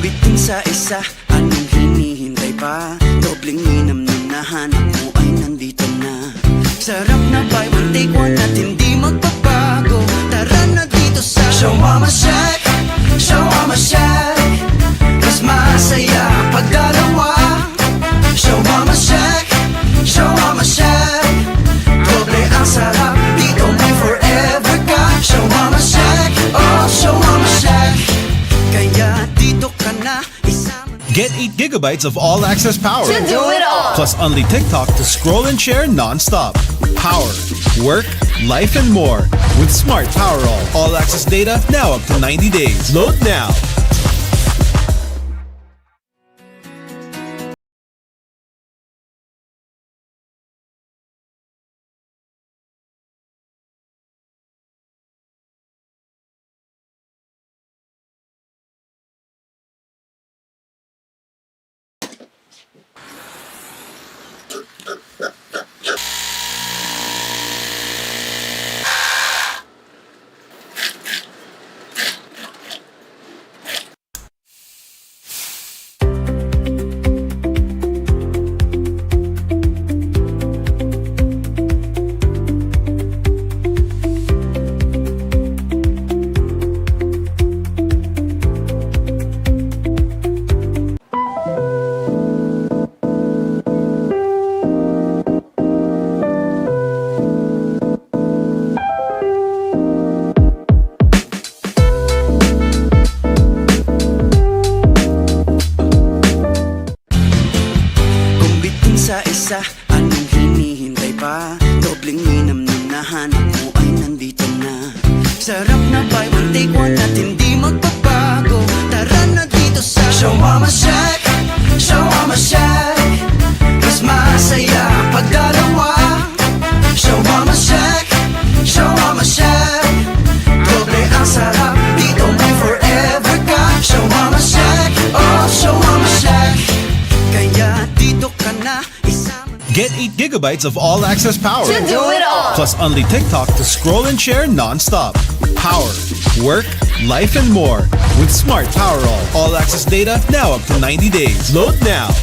bitin sa isa, anong hinihintay pa? Dobleng inam na nahanap mo ay nandito na. Sarap na buy one take one at hindi magbabago. Tara na dito sa Shawarma Shack, Shawarma Shack. Mas masaya pag dalawa. Shawarma Shack, Shawarma Shack. Doble ang sarap, dito may forever ka. Shawarma Shack, oh Shawarma Shack. Kaya dito ka na isama. Get 8 gigabytes of all-access power. To do it all. Plus only TikTok to scroll and share non-stop. Power, work, life, and more. With Smart Power all-access data now up to 90 days. Load now. Sa isa, anong hinihintay pa? Dobleng inam na nahanap mo ay nandito na. Sarap na buy one take one at hindi magbabago. Tara na dito sa Shawarma Shack, Shawarma Shack. Mas masaya pag dalawa. Shawarma Shack, Shawarma Shack. Doble ang sarap, dito may forever ka. Shawarma Shack, oh Shawarma Shack. Kaya dito ka na. Get 8 gigabytes of all-access power. To do it all. Plus only TikTok to scroll and share non-stop. Power, work, life, and more. With Smart Power all-access data now up to 90 days. Load now.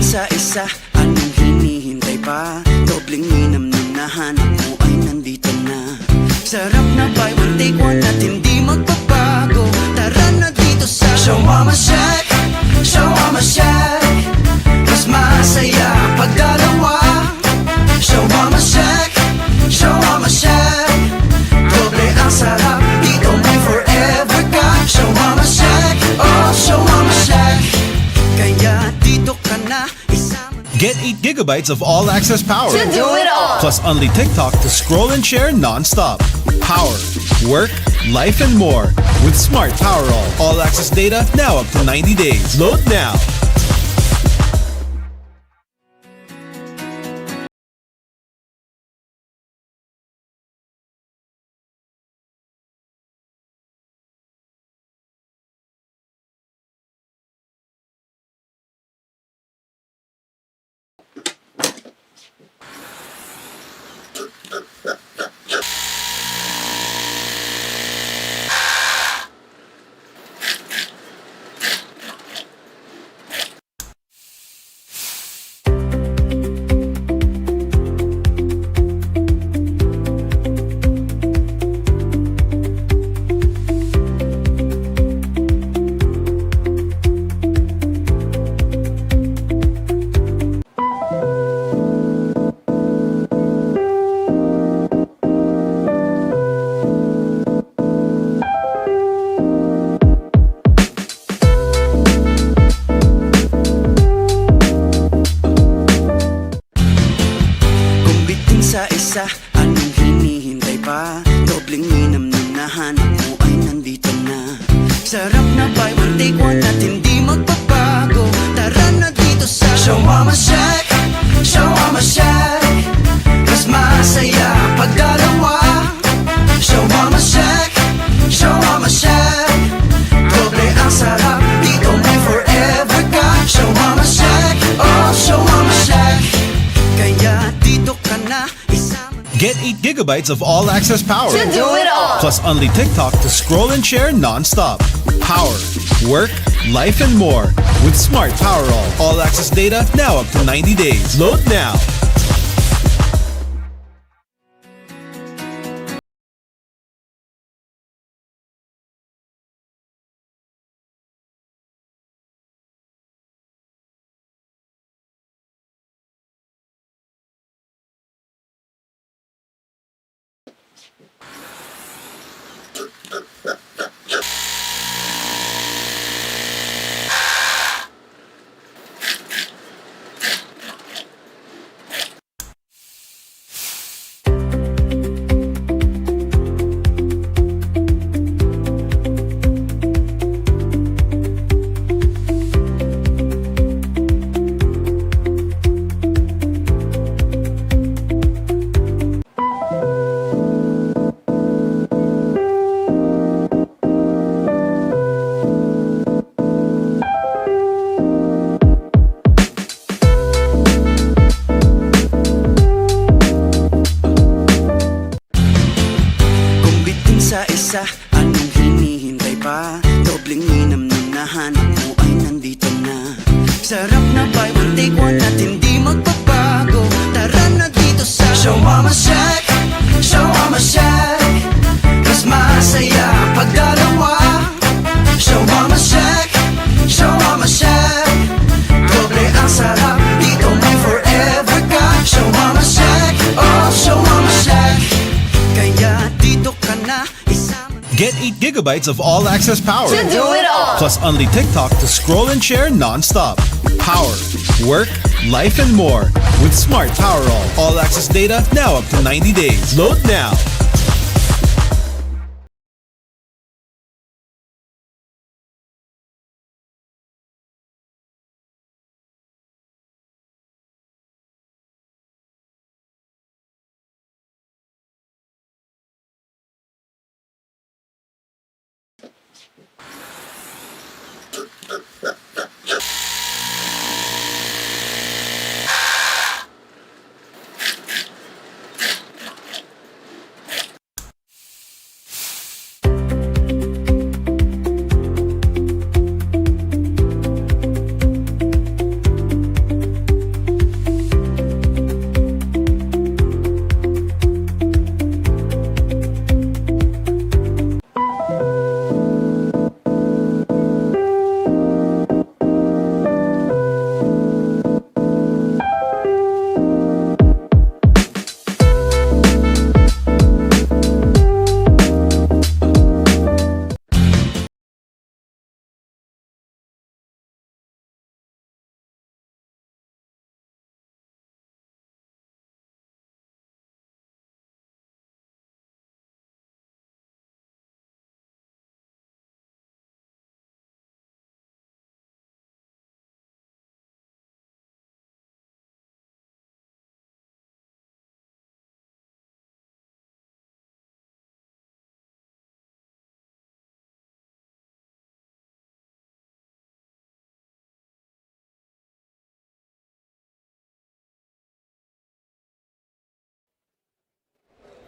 Sa isa, anong hinihintay pa? Dobleng inam na nahanap mo ay nandito na. Sarap na buy one take one at hindi magbabago. Tara na dito sa Shawarma Shack, Shawarma Shack. Mas masaya pag dalawa. Shawarma Shack, Shawarma Shack. Doble ang sarap, dito may forever ka. Shawarma Shack, oh Shawarma Shack. Kaya dito ka na. Get 8 gigabytes of all-access power. To do it all. Plus only TikTok to scroll and share non-stop. Power, work, life, and more. With Smart Power all-access data now up to 90 days. Load now. pa, dobleng minam na nahanap mo ay nandito na. Sarap na buy one take one at hindi magbabago. Tara na dito sa Shawarma Shack, Shawarma Shack. Mas masaya pag dalawa. Shawarma Shack, Shawarma Shack. Doble ang sarap, dito may forever ka. Shawarma Shack, oh Shawarma Shack. Kaya dito ka na isama. Get 8 gigabytes of all-access power. To do it all. Plus only TikTok to scroll and share non-stop. Power, work, life, and more. With Smart Power all-access data now up to 90 days. Load now. Sa isa, anong hinihintay pa? Dobleng minam na nahanap mo ay nandito na. Sarap na buy one take one at hindi magbabago. Tara na dito sa Shawarma Shack, Shawarma Shack. Mas masaya pag dalawa. Shawarma Shack, Shawarma Shack. Doble ang sarap, dito may forever ka. Shawarma Shack, oh Shawarma Shack. Kaya dito ka na isama. Get 8 gigabytes of all-access power. To do it all. Plus only TikTok to scroll and share non-stop. Power, work, life, and more. With Smart Power all-access data now up to 90 days. Load now.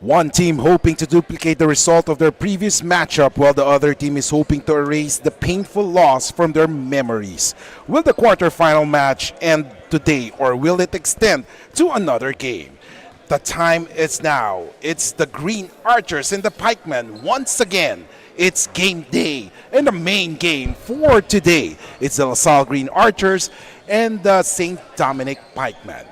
One team hoping to duplicate the result of their previous matchup, while the other team is hoping to erase the painful loss from their memories. Will the quarterfinal match end today, or will it extend to another game? The time is now. It's the Green Archers and the Pikemen once again. It's game day, and the main game for today is the LaSalle Green Archers and the St. Dominic Pikemen.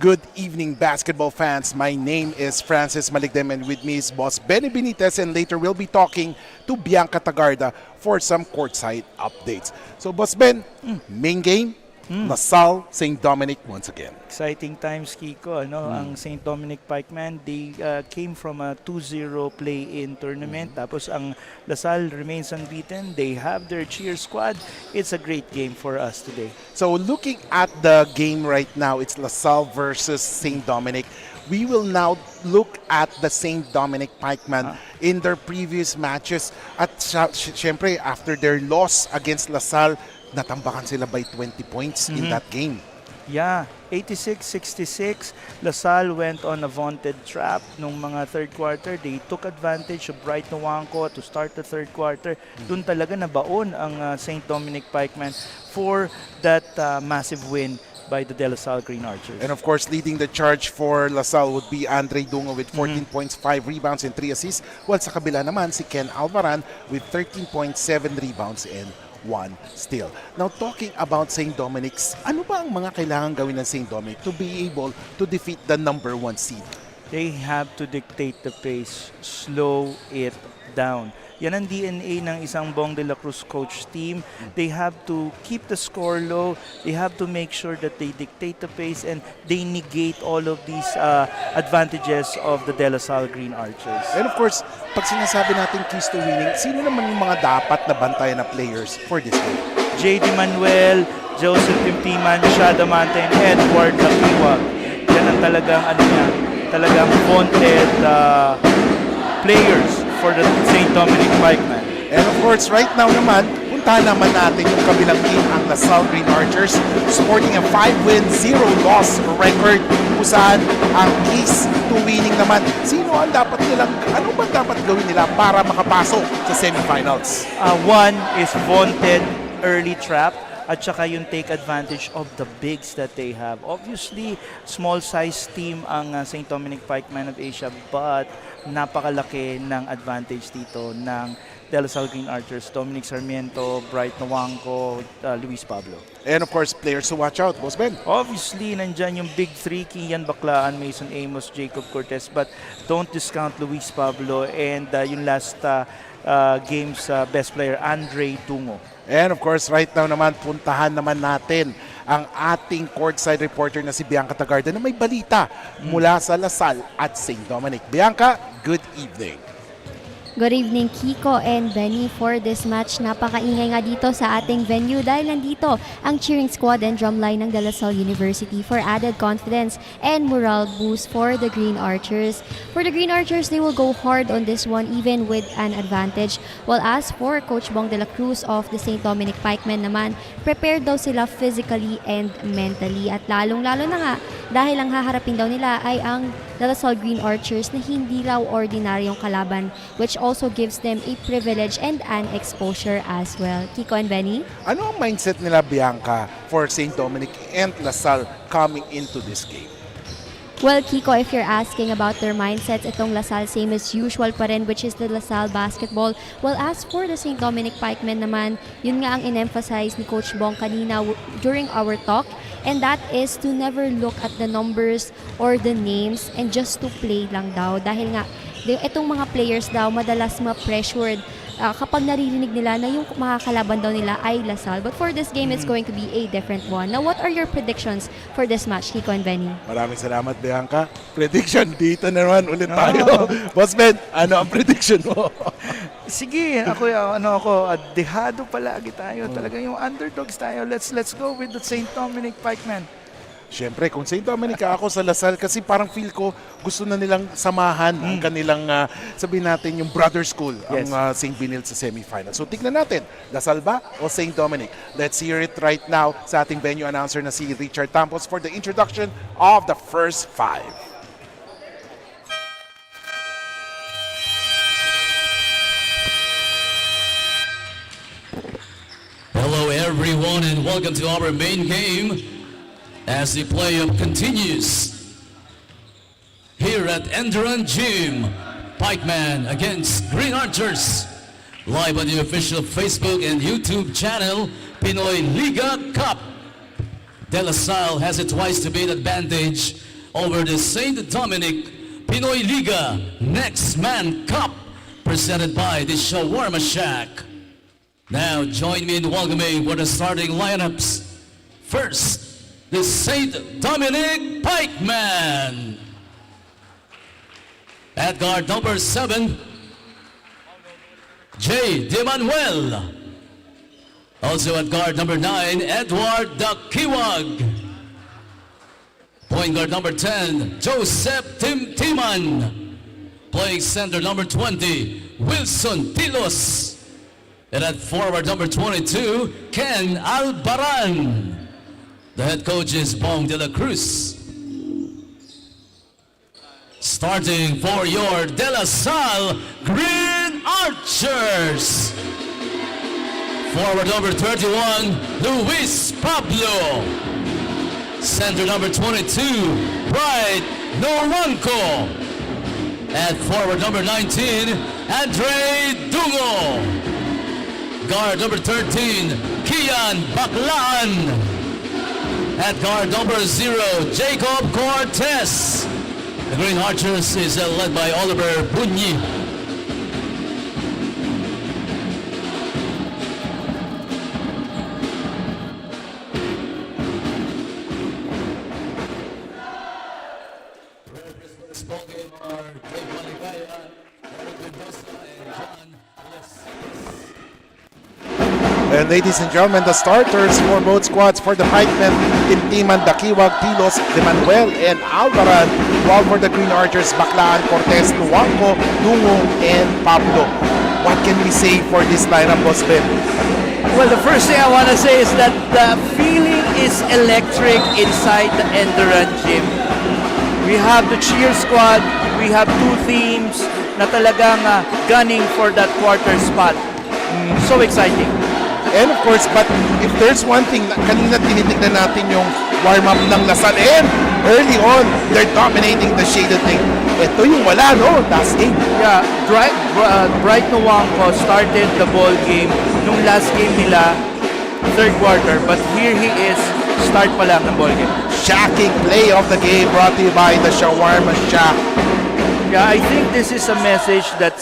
Good evening, basketball fans. My name is Francis Maligdem, and with me is Boss Benny Benitez, and later we'll be talking to Bianca Tagarda for some courtside updates. So, Boss Ben, main game, LaSalle, St. Dominic once again. Exciting times, Kiko. Ang St. Dominic Pikemen, they came from a 2-0 play-in tournament. Tapos ang LaSalle remains unbeaten. They have their cheer squad. It's a great game for us today. So looking at the game right now, it's LaSalle versus St. Dominic. We will now look at the St. Dominic Pikemen in their previous matches. At syempre, after their loss against LaSalle, natambakan sila by 20 points in that game. Yeah, 86-66. LaSalle went on a vaunted trap nung mga third quarter. They took advantage of Bright Nuwangco to start the third quarter. Doon talaga nabaon ang St. Dominic Pikemen for that massive win by the Dlsu Green Archers. And of course, leading the charge for LaSalle would be Andre Dungo with 14 points, 5 rebounds, and 3 assists. While sa kabila naman, si Ken Alvaran with 13.7 rebounds and 1 steal. Now, talking about St. Dominic's, ano ba ang mga kailangan gawin ng St. Dominic to be able to defeat the number 1 seed? They have to dictate the pace, slow it down. Yan ang DNA ng isang Bong de la Cruz coach team. They have to keep the score low. They have to make sure that they dictate the pace and they negate all of these advantages of the De La Salle Green Archers. And of course, pag sinasabi natin keys to winning, sino naman yung mga dapat na bantayan na players for this game? J.D. Manuel, Joseph Pimpiman, Shadamante, and Edward Lakiwag. Yan ang talagang wanted players for the St. Dominic Pikemen. And of course, right now naman, puntahan naman natin yung kabilang team, ang LaSalle Green Archers, sporting a 5-win, 0-loss record, kung saan ang keys to winning naman. Ano ba dapat gawin nila para makapasok sa semifinals? One is vaunted early trap at saka yung take advantage of the bigs that they have. Obviously, small size team ang St. Dominic Pikemen of Asia, but napakalaki ng advantage dito ng De La Salle Green Archers, Dominic Sarmiento, Bright Nuwangco, Luis Pablo. And of course, players to watch out, Boss Ben. Obviously, nandyan yung big three, Kian Baclaan, Mason Amos, Jacob Cortez, but don't discount Luis Pablo and yung last game's best player, Andre Tungo. And of course, right now naman, puntahan naman natin ang ating courtside reporter na si Bianca Tagarda na may balita mula sa LaSalle at St. Dominic. Bianca, good evening. Good evening, Kiko and Benny. For this match, napakaingay nga dito sa ating venue dahil nandito ang cheering squad and drumline ng De La Salle University for added confidence and morale boost for the Green Archers. For the Green Archers, they will go hard on this one even with an advantage. While as for Coach Bong de la Cruz of the St. Dominic Pikemen naman, prepared daw sila physically and mentally. At lalong-lalo na nga dahil ang haharapin daw nila ay ang De La Salle Green Archers na hindi raw ordinaryong kalaban, which also gives them a privilege and an exposure as well. Kiko and Benny? Ano ang mindset nila, Bianca, for St. Dominic and LaSalle coming into this game? Well, Kiko, if you're asking about their mindsets, itong LaSalle same as usual pa rin, which is the LaSalle basketball. Well, as for the St. Dominic Pikemen naman, yun nga ang in-emphasize ni Coach Bong kanina during our talk, and that is to never look at the numbers or the names and just to play lang daw. Dahil nga, itong mga players daw madalas ma-pressured kapag naririnig nila na yung makakalaban daw nila ay LaSalle. But for this game, it's going to be a different one. Now, what are your predictions for this match, Kiko and Benny? Maraming salamat, Bianca. Prediction, dito naman ulit tayo. Boss Ben, ano ang prediction mo? Sige, ako dehado palagi tayo. Talaga yung underdogs tayo. Let's go with the St. Dominic Pikemen. Siyempre, kung St. Dominic ako sa LaSalle, kasi parang feel ko gusto na nilang samahan ang kanilang, sabihin natin, yung brother school, Yes. ang St. Benil sa semifinal. So, tignan natin, LaSalle ba o St. Dominic? Let's hear it right now sa ating venue announcer na si Richard Tampos for the introduction of the first 5. Hello everyone and welcome to our main game as the playoff continues here at ENDERUN Gym. Pikemen against Green Archers, live on the official Facebook and YouTube channel Pinoyliga Cup. Dlsu has a twice to beat advantage over the St. Dominic Pinoyliga Next Man Cup presented by the Shawarma Shack. Now join me in welcoming for the starting lineups. First, the St. Dominic Pikemen. At guard number 7, J. De Manuel. Also at guard number 9, Edward Dakiwag. Point guard number 10, Joseph Timtiman. Playing center number 20, Wilson Tilos. And at forward number 22, Ken Albaran. The head coach is Bong de la Cruz. Starting for your De La Salle Green Archers. Forward number 31, Luis Pablo. Center number 22, Bright Noranco. At forward number 19, Andre Dungo. Guard number 13, Kian Baclan. At guard number 0, Jacob Cortez. The Green Archers is led by Oliver Bunyi. And ladies and gentlemen, the starters for both squads for the Pikemen, Tintiman, Dakiwag, Tilos, De Manuel, and Alvaran, while for the Green Archers, Baclaan, Cortez, Nuanco, Dungo, and Pablo. What can we say for this lineup, Boss Ben? Well, the first thing I want to say is that the feeling is electric inside the ENDERUN gym. We have the cheer squad, we have two teams na talagang gunning for that quarter spot. So exciting. And of course, but if there's one thing, kanina tinitignan natin yung warm-up ng Lasal, and early on, they're dominating the shaded thing. Ito yung wala, no? Last game. Yeah, Bright Noanco started the ball game nung last game nila, third quarter, but here he is, start pa lang ng ball game. Shocking play of the game brought to you by the Shawarma Shack. Yeah, I think this is a message that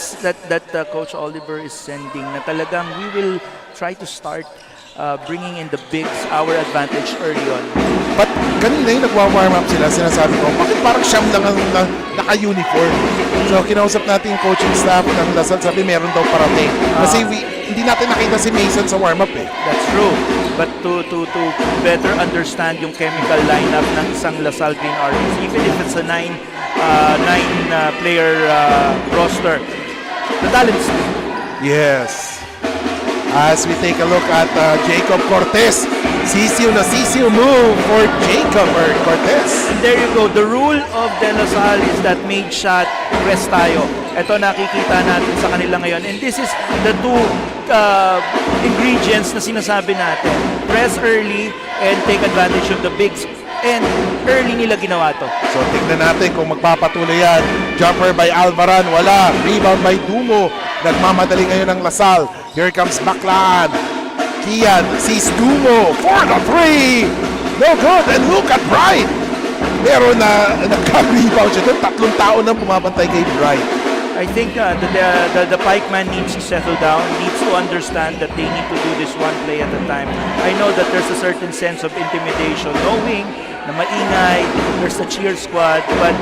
Coach Oliver is sending na talagang we will try to start bringing in the bigs, our advantage early on. But kanina yung nagwa-warm up sila, sinasabi ko, bakit parang siyam lang ang naka-uniform? So kinausap natin yung coaching staff ng Lasal, sabi meron daw parating. Kasi hindi natin nakita si Mason sa warm-up eh. That's true. But to better understand yung chemical lineup ng isang Lasal Green Archers, even if it's a nine player roster, the talent's Yes. As we take a look at Jacob Cortez, sisiw na sisiw move for Jacob Cortez. And there you go. The rule of De La Salle is that made shot, press tayo. Ito nakikita natin sa kanila ngayon. And this is the two ingredients na sinasabi natin. Press early and take advantage of the bigs. And early nila ginawa to. So tingnan natin kung magpapatuloy yan. Jumper by Alvaran, wala. Rebound by Dumo. Nagmamadali ngayon ng Lasal. Here comes Baclaan. Kian sees Dumo for the three. No good. And look at Bright. Pero nagka-rebound siya doon. Tatlong tao nang pumapantay kay Bright. I think the Pikeman needs to settle down, needs to understand that they need to do this one play at a time. I know that there's a certain sense of intimidation, knowing na maingay, there's a cheer squad, but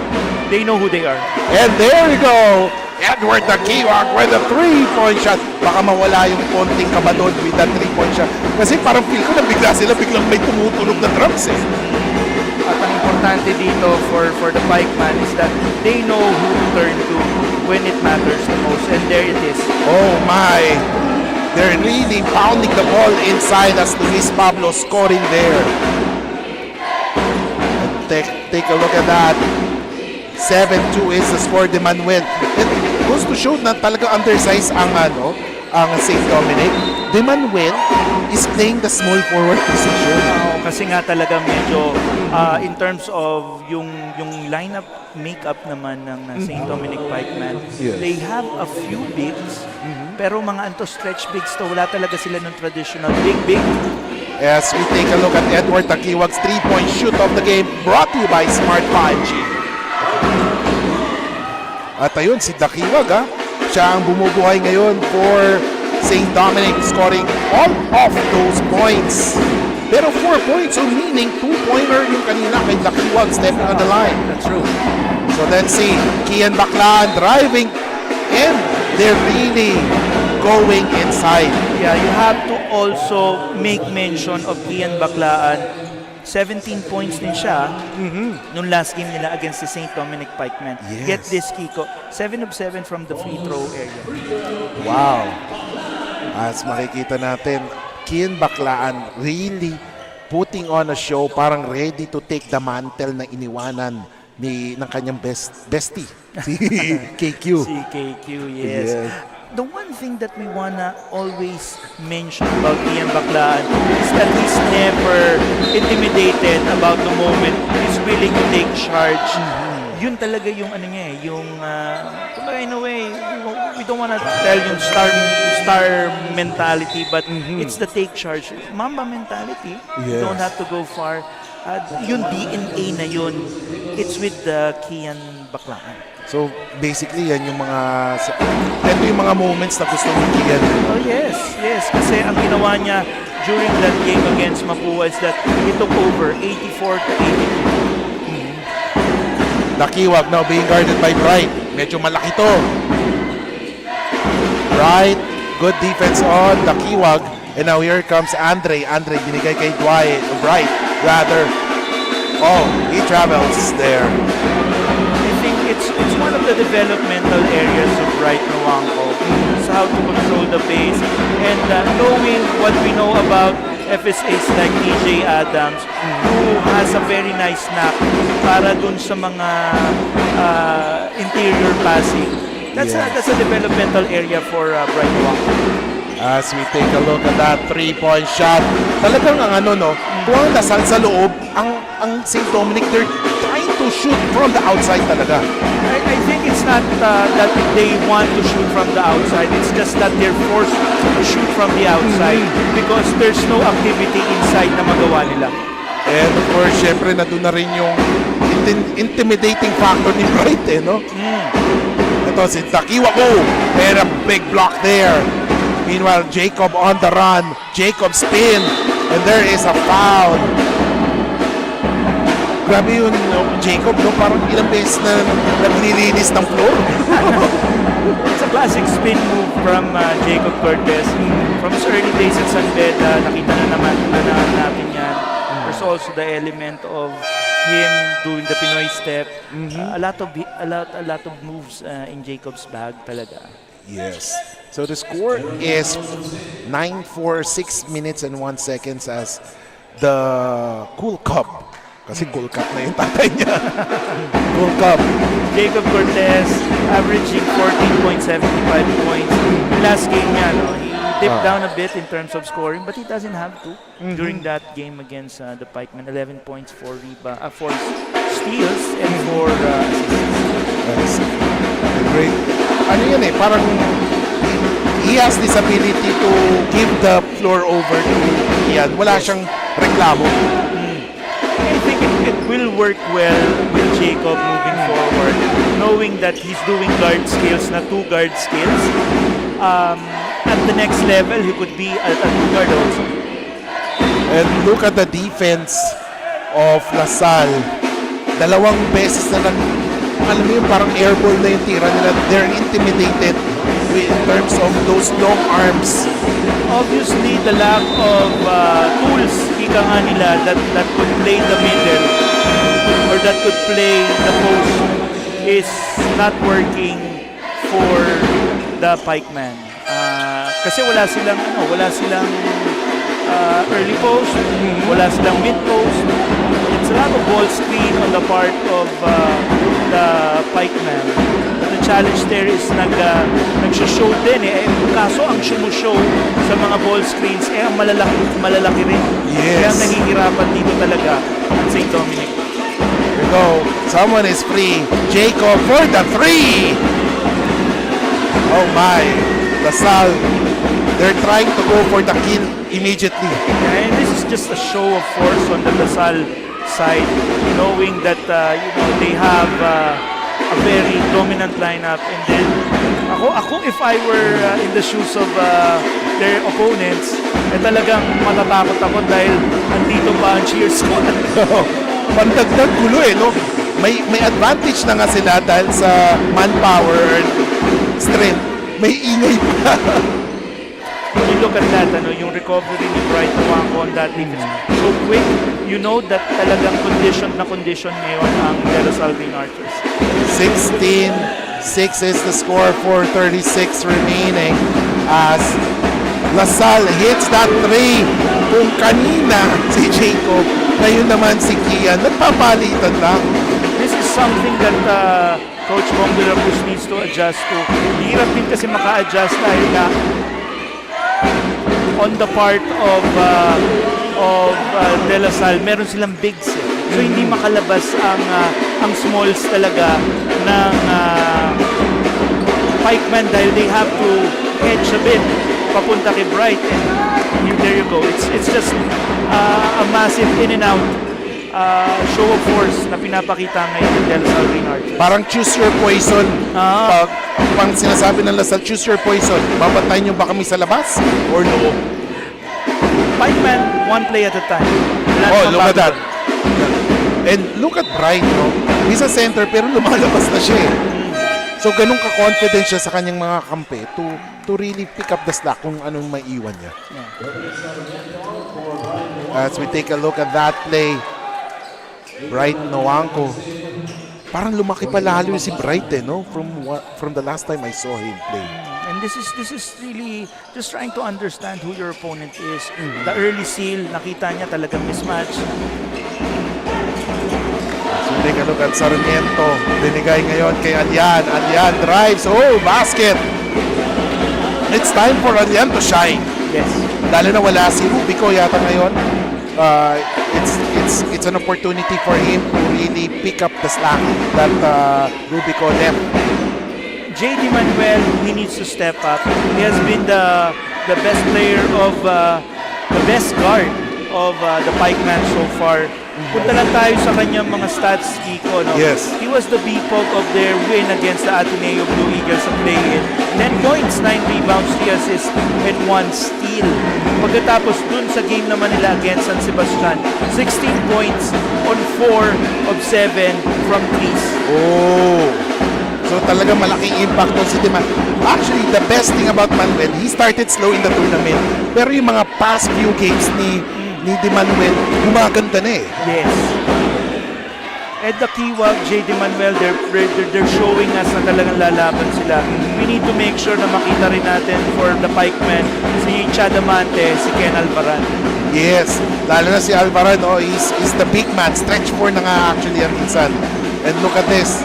they know who they are. And there you go. Edward Dakiwag with a 3-point shot. Baka mawala yung konting kabadod with that 3-point shot. Kasi parang feel ko na biglang may tumutunog na drums eh. At ang importante dito for the Pikeman is that they know who to turn to when it matters the most, and there it is. Oh my! They're really pounding the ball inside as Luis Pablo scoring there. And take a look at that. 7-2 is the score, De Manuel. It goes to show na talaga undersized ang St. Dominic. De Manuel is playing the small forward position. Kasi nga talaga medyo in terms of yung lineup makeup naman ng St. Dominic Pikemen, Yes. they have a few bigs, pero mga stretch bigs to, wala talaga sila ng traditional big. As we take a look at Edward Dakiwag's 3-point shoot of the game, brought to you by Smart 5G. At ayun, si Dakiwag siya ang bumubuhay ngayon for St. Dominic, scoring all of those points. Pero 4 points, so meaning 2-pointer yung kanina kay Dakiwag stepping on the line. That's true. So let's see, Kian Baclaan driving, and they're really going inside. Yeah, you have to also make mention of Ian Baclaan. 17 points din siya nung last game nila against the St. Dominic Pikemen. Yes. Get this, Kiko. 7 of 7 from the free throw area. Wow. As makikita natin, Kian Baclaan really putting on a show, parang ready to take the mantle na iniwanan ng kanyang bestie, si KQ. Si KQ, yes. The one thing that we wanna always mention about Ian Baclaan is that he's never intimidated about the moment. He's willing to take charge. Yun talaga yung ano niya yung kumbaga in a way, we don't wanna tell yung star mentality, but it's the take charge. Mamba mentality. You don't have to go far. Yung DNA na yun, it's with the Kian Baclaan. So basically yan yung ito yung mga moments na gusto ng Kian. Oh yes. Kasi ang ginawa niya during that game against Mapua is that he took over 84 to 82. Dakiwag now being guarded by Bright. Medyo malaki to. Bright, good defense on Dakiwag. And now here comes Andre. Andre binigay kay Bright rather. Oh, he travels there. I think it's one of the developmental areas of Bright Nawangko. It's how to control the pace and knowing what we know about FSAs like DJ Adams, who has a very nice knack para dun sa mga interior passing. That's a developmental area for Bright Nawangko. As we take a look at that 3-point shot, talagang ang kung ang lasal sa loob, ang St. Dominic, they're trying to shoot from the outside talaga. I think it's not that they want to shoot from the outside. It's just that they're forced to shoot from the outside because there's no activity inside na magawa nila. And of course, syempre, nandun na rin yung intimidating factor ni Bright, no? Ito si Dakiwag, and a big block there. Meanwhile, Jacob on the run. Jacob spin, and there is a foul. Grabe yun, Jacob, parang ilang beses na naglilinis ng floor. It's a classic spin move from Jacob Cortez. From his early days at San Beda, nakita na naman natin yan. There's also the element of him doing the Pinoy step. A lot of moves in Jacob's bag talaga. Yes. So the score is 9-4, 6 minutes and 1 seconds as the Cool Cup. Kasi Cool Cup na yung tatay niya. Cool Cup. Jacob Cortez averaging 14.75 points. Last game niya, he dipped down a bit in terms of scoring, but he doesn't have to. During that game against the Pikemen, 11 points, 4 steals, and 4 assists. Great. Ano yun parang he has this ability to give the floor over to Ian. Wala siyang reklamo. I think it will work well with Jacob moving forward, knowing that he's doing guard skills, not 2 guard skills. At the next level, he could be a 2 guard also. And look at the defense of LaSalle. Dalawang beses na alam mo yung parang airball na yung tira nila. They're intimidated in terms of those long arms. Obviously, the lack of tools, ika nga nila, that could play the middle or that could play the post is not working for the Pikemen. Kasi wala silang early post, wala silang mid post. It's a lot of ball screen on the part of the Pikemen. The challenge there is nag-show din kaso ang show sa mga ball screens ang malalaki rin. Kaya nahihirapan dito talaga ang St. Dominic. Here we go. Someone is free. Jacob for the 3. Oh my. LaSalle. They're trying to go for the kill immediately. And this is just a show of force on the LaSalle side, knowing that they have a very dominant lineup. And then, ako if I were in the shoes of their opponents, talagang matatakot ako dahil andito pa ang cheer squad. Pandagdag gulo no? May advantage na nga sila dahil sa manpower and strength. May ingay pa. When you look at that, yung recovery ni Bright Nawangko on that defense, so quick, you know that talagang condition ngayon ang Dlsu Green Archers. 16-6 is the score for 36 remaining as Lasal hits that 3 kung kanina si Jacob, ngayon naman si Kian, nagpapalitan lang. This is something that Coach Bong de la Cruz needs to adjust to. Hirap din kasi maka-adjust dahil na on the part of De La Salle, meron silang bigs. So hindi makalabas ang smalls talaga ng Pikemen dahil they have to edge a bit papunta kay Bright. And there you go. It's just a massive in and out show of force na pinapakita ngayon ng Dlsu Green Archers. Parang choose your poison. Pang sinasabi ng Lasal, choose your poison. Babantayan nyo ba kami sa labas or no? Pikemen, one play at a time. Look at that. And look at Bright, no? He's a center pero lumalabas na siya. So ganun ka-confident siya sa kanyang mga kampe to really pick up the slack kung anong maiiwan niya. As we take a look at that play, Bright Nawangko. Parang lumaki pa lalo si Bright no? From the last time I saw him play. And this is really just trying to understand who your opponent is. The early seal, nakita niya talagang mismatch. So take a look at Sarmiento. Binigay ngayon kay Alyan. Alyan drives. Oh, basket! It's time for Alyan to shine. Yes. Lalo na wala si Rubico yata ngayon. It's an opportunity for him to really pick up the slack that Rubico left. JD Manuel, he needs to step up. He has been the best player of the best guard of the Pikemen so far. Punta lang tayo sa kanyang mga stats, Kiko. No? Yes. He was the BPOG of their win against the Ateneo Blue Eagles sa play-in. 10 points, 9 rebounds, 3 assists, and 1 steal. Pagkatapos dun sa game naman nila against San Sebastian, 16 points on 4 of 7 from threes. Oh! So talaga malaking impact on si Diman. Actually, the best thing about Manuel, he started slow in the tournament. Pero yung mga past few games ni Di Manuel, gumaganda na eh. Yes. At the keyword, J.D. Manuel, they're showing us na talagang lalaban sila. We need to make sure na makita rin natin for the Pikemen, si Chadamante, si Ken Alvaran. Yes, lalo na si Alvaran, he's the big man. Stretch 4 na nga actually ang minsan. And look at this.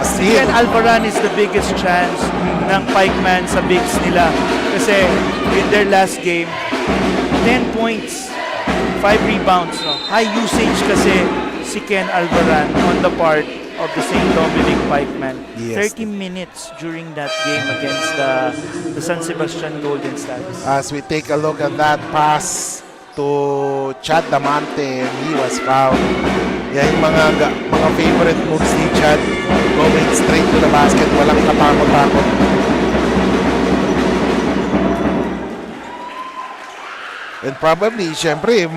Si Ken Alvaran is the biggest chance ng Pikemen sa bigs nila. Kasi in their last game, 10 points, 5 rebounds. No? High usage kasi si Ken Alvaran on the part of the St. Dominic Pikemen. Yes. 30 minutes during that game against the San Sebastian Golden Stars. As we take a look at that pass to Chad Damante, and he was fouled. Yan yung mga favorite moves ni Chad, going straight to the basket, walang katakot-takot. And probably, syempre,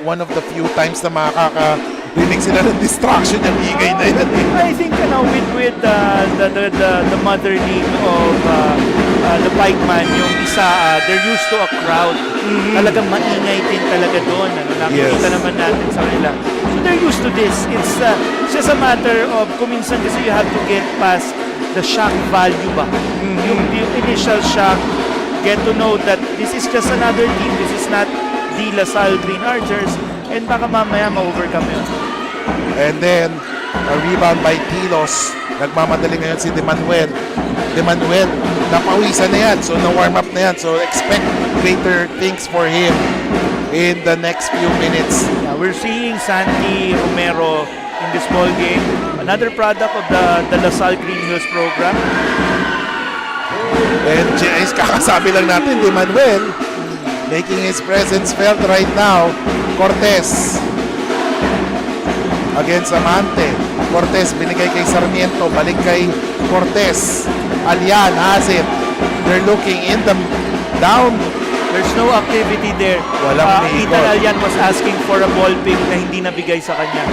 one of the few times na makakarinig sila ng distraction yung ingay na yun. I think with the mother league of the Pikeman, yung isa, they're used to a crowd. Talagang maingay din talaga doon. Nakikita naman natin sa kanila. So they're used to this. It's just a matter of kuminsan kasi you have to get past the shock value ba. Yung initial shock, get to know that this is just another team. This is not the LaSalle Green Archers. And baka mamaya ma-overcome yun. And then, a rebound by Tilos. Nagmamadali ngayon si De Manuel. De Manuel, napawisan na yan. So, na-warm up na yan. So, expect greater things for him in the next few minutes. Yeah, we're seeing Santi Romero in this ball game. Another product of the LaSalle Green Hills program. And kakasabi lang natin, De Manuel, making his presence felt right now. Cortez. against Amante. Cortez binigay kay Sarmiento, balik kay Cortez. Alian has it. They're looking in the down. There's no activity there. Walang Ethan ikot. Alian was asking for a ball pick na hindi nabigay sa kanya.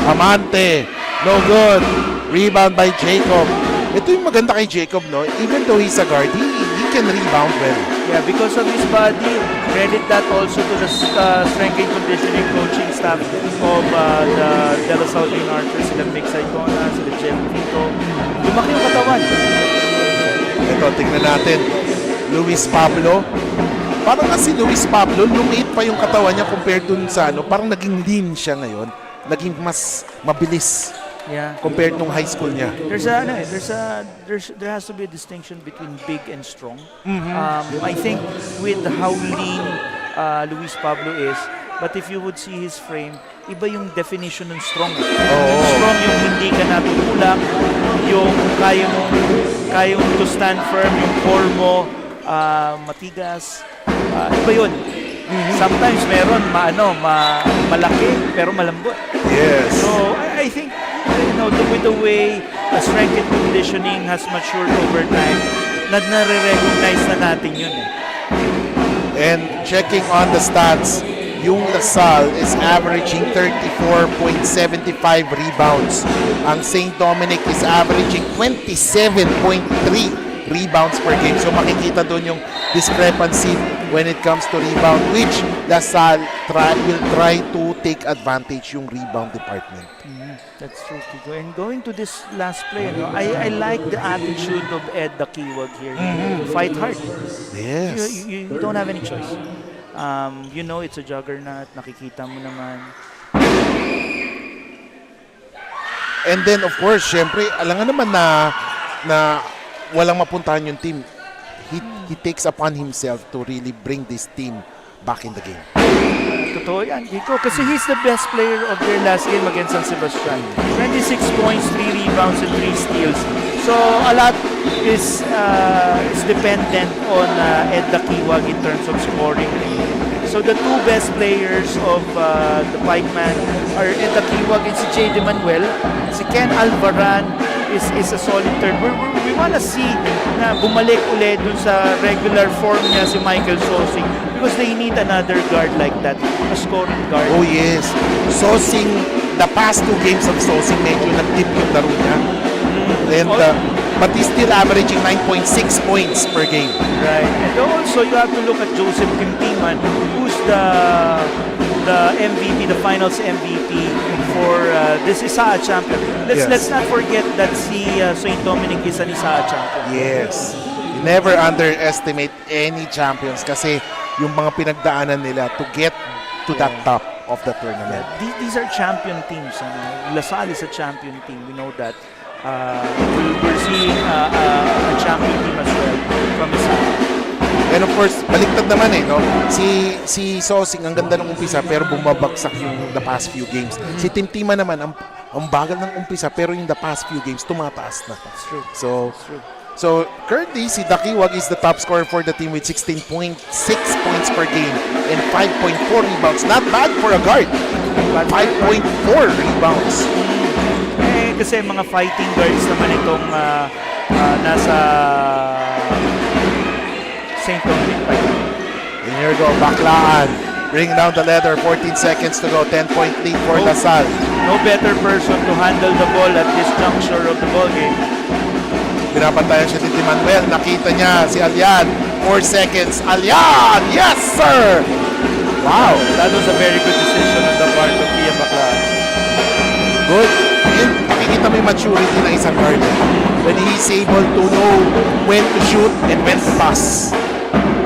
Amante, no good. Rebound by Jacob. Ito yung maganda kay Jacob, no? Even though he's a guard, he can rebound well. Yeah, because of his body, credit that also to the strength and conditioning coaching staff of the Dlsu Archers, sila Mick Saitona, sila Jeff Vito. Lumaki yung katawan. Ito, tingnan natin. Luis Pablo. Parang nga si Luis Pablo, lumiit pa yung katawan niya compared dun sa ano. Parang naging lean siya ngayon. Naging mas mabilis Yeah. compared nung high school niya. There has to be a distinction between big and strong. I think with how lean Luis Pablo is, but if you would see his frame, iba yung definition ng strong. Strong yung hindi ka natutulak, yung kaya mo to stand firm, yung core mo matigas. Iba yun. Sometimes meron malaki pero malambot. Yes. So I think with the way strength and conditioning has matured over time, nare-recognize na natin yun eh. And checking on the stats, yung Lasal is averaging 34.75 rebounds. Ang St. Dominic is averaging 27.3 rebounds per game. So makikita doon yung discrepancy when it comes to rebound, which Lasal will try to take advantage yung rebound department. That's true, Kiko. And going to this last play, I like the attitude of Ed Dakiwag here. Fight hard. Yes. You don't have any choice. It's a juggernaut. Nakikita mo naman. And then of course, syempre, alangan naman na walang mapuntahan yung team. He takes upon himself to really bring this team back in the game. Totoo yan, Kiko. Kasi he's the best player of their last game against San Sebastian. 26 points, 3 rebounds, and 3 steals. So a lot is dependent on Ed Dakiwag in terms of scoring. So the two best players of the Pikemen are Ed Dakiwag and si J.D. Manuel. Si Ken Alvaran is a solid third. We wanna see na bumalik ulit dun sa regular form niya si Michael Sosing because they need another guard like that, a scoring guard. Oh yes. Sosing, the past 2 games of Sosing medyo nag-dip yung laro niya. And, but he's still averaging 9.6 points per game. Right. And also you have to look at Joseph Pikemen, who's the MVP, the finals MVP for this ISAA champion. Let's not forget that si St. Dominic is an ISAA champion. Yes. You never underestimate any champions kasi yung mga pinagdaanan nila to get to that top of the tournament. These are champion teams. LaSalle is a champion team. We know that. We're seeing a champion team as well from ISAA. And of course, baliktad naman no? Si Sosing, ang ganda ng umpisa pero bumabagsak yung the past few games. Si Timtima naman, ang bagal ng umpisa pero yung the past few games, tumataas na. That's true. So currently, si Dakiwag is the top scorer for the team with 16.6 points per game and 5.4 rebounds. Not bad for a guard. 5.4 rebounds. Kasi mga fighting guards naman itong nasa St. Dominic Pikemen. And here go, Baklaan. Bring down the leather, 14 seconds to go, 10-point lead for Lasal. No better person to handle the ball at this juncture of the ball game. Binabantayan siya ni Manuel. Nakita niya si Alian. 4 seconds. Alian! Yes, sir! Wow! That was a very good decision on the part of Pia Baklaan. Good. And makikita mo yung maturity ng isang guard. When he's able to know when to shoot and when to pass.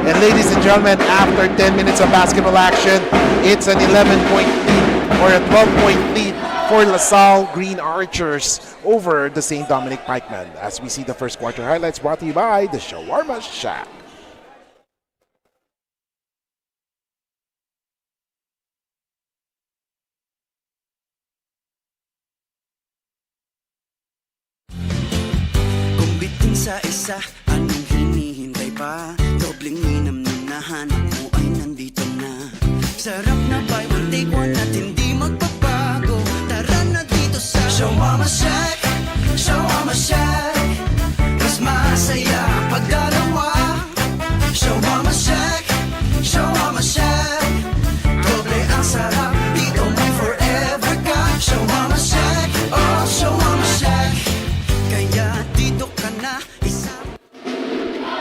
And ladies and gentlemen, after 10 minutes of basketball action, it's an 11-point lead or a 12-point lead for LaSalle Green Archers over the St. Dominic Pikemen. As we see the first quarter highlights brought to you by the Shawarma Shack. Kung bitin sa isa, anong hinihintay pa? Dobling minam na nahanap mo ay nandito na. Sarap na buy one take one at hindi magbabago. Tara na Show mama shack, show mama shack. Mas masaya pag dalawa. Show mama shack, show mama shack. Doble ang sarap, dito may forever ka. Show mama shack, oh show mama shack. Kaya dito ka na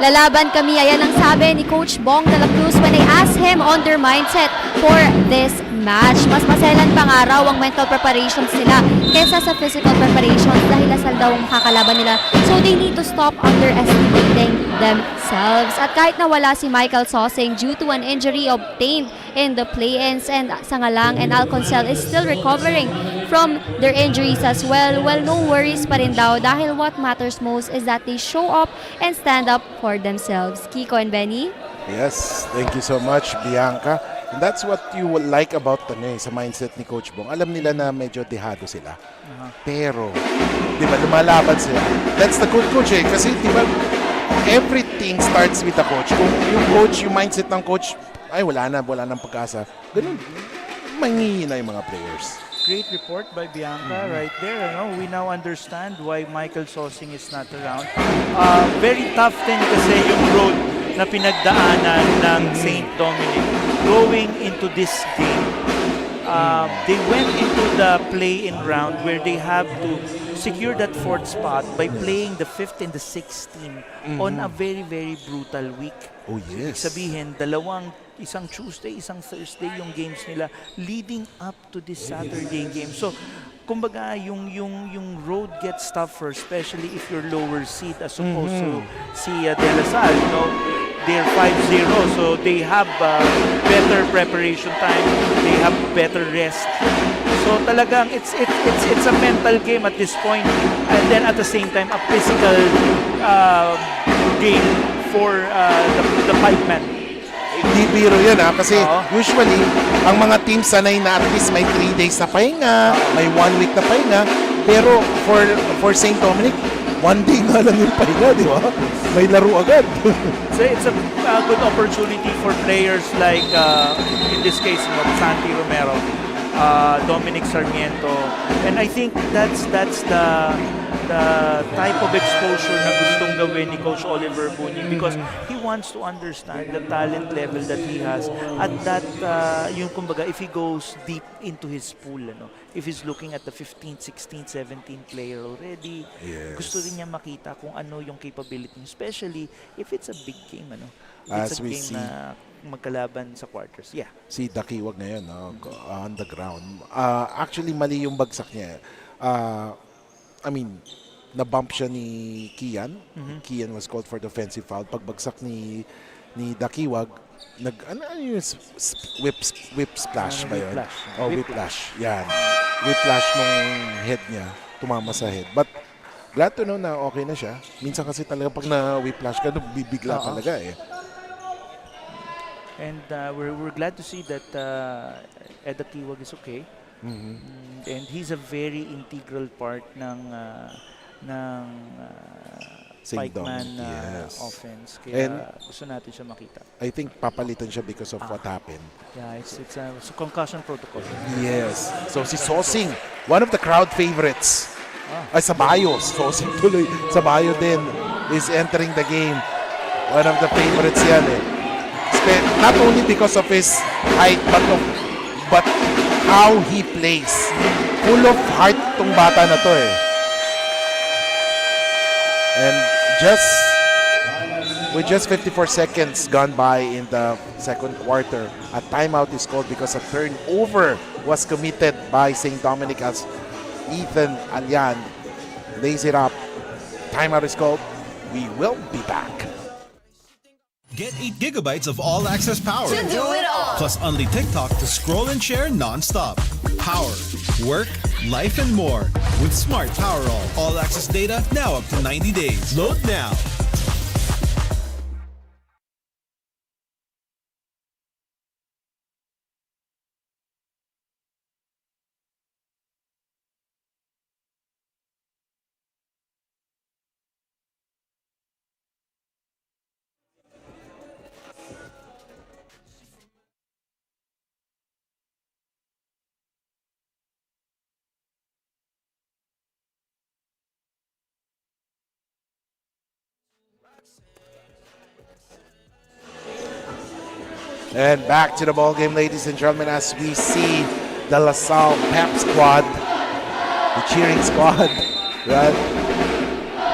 Lalaban kami, ayan ang sabi ni Coach Bong Dlsu when I asked him on their mindset for this match. Mas maselan pa nga raw ang mental preparations nila kesa sa physical preparations dahil asal daw ang kakalaban nila. So they need to stop underestimating themselves. At kahit nawala si Michael Sosing due to an injury obtained in the play-ins, and Sangalang and Alconcel is still recovering from their injuries as well. Well, no worries pa rin daw dahil what matters most is that they show up and stand up for themselves. Kiko and Benny? Yes, thank you so much, Bianca. And that's what you will like about sa mindset ni Coach Bong. Alam nila na medyo dehado sila. Pero, di ba, lumalaban sila. That's the good coach Kasi, di ba, everything starts with the coach. Kung yung coach, yung mindset ng coach, ay wala nang pag-asa. Ganun, manghihina yung mga players. Great report by Bianca right there. We now understand why Michael Sosing is not around. Very tough din kasi yung road na pinagdaanan ng St. Dominic going into this game. They went into the play-in round where they have to secure that fourth spot by playing the 5th and the 6th team on a very, very brutal week. Oh, yes. Sabihin, isang Tuesday, isang Thursday yung games nila leading up to this Saturday game. So, kumbaga, yung road gets tougher, especially if you're lower seed as opposed to si Dlsu. They're 5-0, so they have better preparation time, they have better rest. So talagang it's a mental game at this point, and then at the same time a physical game for the Pikemen. Hindi biro yun kasi usually ang mga teams sanay na at least may 3 days na pahinga, may 1 week na pahinga, pero for St. Dominic, 1 day nga lang yung pahinga, di ba? May laro agad. So it's a good opportunity for players like in this case Santi Romero, Dominic Sarmiento, and I think that's the type of exposure na gustong gawin ni Coach Oliver Bunyi because he wants to understand the talent level that he has at that yung kumbaga if he goes deep into his pool, if he's looking at the 15th, 16th, 17th player already, gusto rin niya makita kung ano yung capability, especially if it's a big game, As it's a we game see, na magkalaban sa quarters. Yeah. si Dakiwag ngayon on the ground. Actually, mali yung bagsak niya. I mean, na-bump siya ni Kian. Kian was called for the offensive foul. Pagbagsak ni Dakiwag, ano yung whip splash ba yun? Whiplash. Whiplash. Yan. Whiplash nung head niya. Tumama sa head. But glad to know na okay na siya. Minsan kasi talaga pag na-whiplash ka, bibigla talaga And we're glad to see that Eda Kiwag is okay. And he's a very integral part ng St. Pikeman Dominic, yes. offense. Kaya And gusto natin siya makita. I think papalitan siya because of what happened. Yeah, it's a concussion protocol. Yes. So si Sosing, one of the crowd favorites. Ay, Sabayo. Sosing tuloy. Sabayo din is entering the game. One of the favorites yan Not only because of his height, but how he plays. Full of heart tong bata na to And with just 54 seconds gone by in the second quarter, a timeout is called because a turnover was committed by St. Dominic as Ethan Alyan lays it up. Timeout is called. We will be back. Get 8 gigabytes of all-access power. To do it all. Plus only TikTok to scroll and share non-stop. Power, work, life, and more. With Smart Power all-access data now up to 90 days. Load now. And back to the ball game, ladies and gentlemen, as we see the LaSalle Pep squad, the cheering squad, right?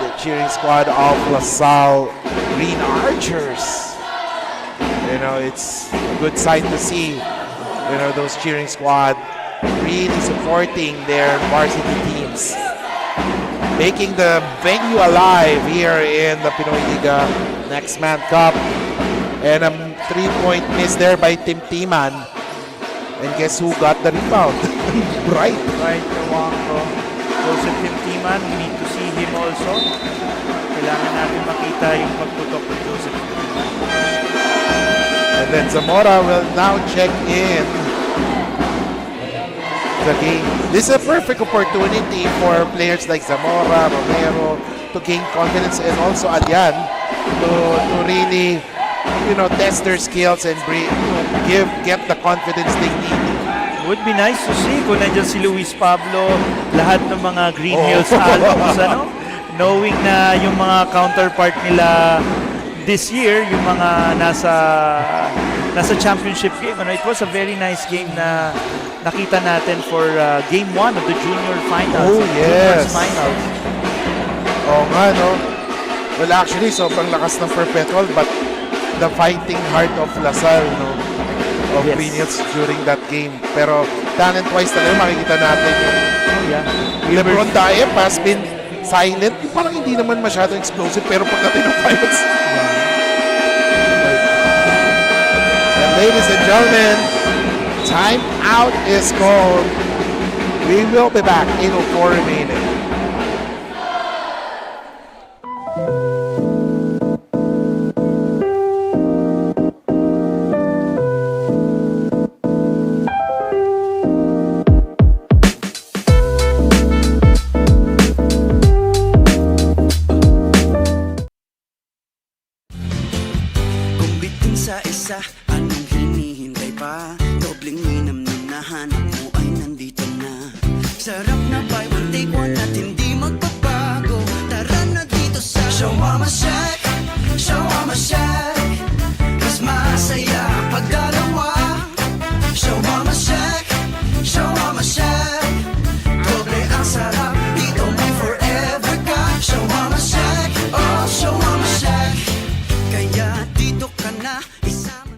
The cheering squad of LaSalle Green Archers. You know, it's a good sight to see, you know, those cheering squad really supporting their varsity teams, making the venue alive here in the Pinoyliga Next Man Cup. And a 3-point miss there by Tim Timan. And guess who got the rebound? Bright. Right, Wangko. Joseph Tim Timan, we need to see him also. Kailangan natin makita yung pagtutok ng Joseph Tim Timan. And then Zamora will now check in the game. This is a perfect opportunity for players like Zamora, Romero to gain confidence, and also Alian to really, you know, test their skills and get the confidence they need. Would be nice to see kung nandiyan si Luis Pablo, lahat ng mga Green Hills albums, ano? Knowing na yung mga counterpart nila this year, yung mga nasa championship game. Ano? It was a very nice game na nakita natin for game 1 of the junior finals. Oh, yes. Juniors finals. Oo nga, no? Well, actually, sobrang lakas ng Perpetual, but the fighting heart of LaSalle, no? Of Yes. Green Hills during that game. Pero talent-wise talaga makikita natin yung Yeah. LeBron Daep has been silent. Yung parang hindi naman masyadong explosive, pero pagdating ng finals. And ladies and gentlemen, time out is called. We will be back. 8:04 remaining. Kung bitin sa isa, anong hinihintay pa? Dobleng minam na nahanap mo ay nandito na. Sarap na buy one take one at hindi magbabago. Tara na dito sa Shawarma Shack, Shawarma Shack. Mas masaya pag dalawa. Shawarma Shack, Shawarma Shack. Doble ang sarap, dito may forever ka. Shawarma Shack, oh Shawarma Shack. Kaya dito ka na isama.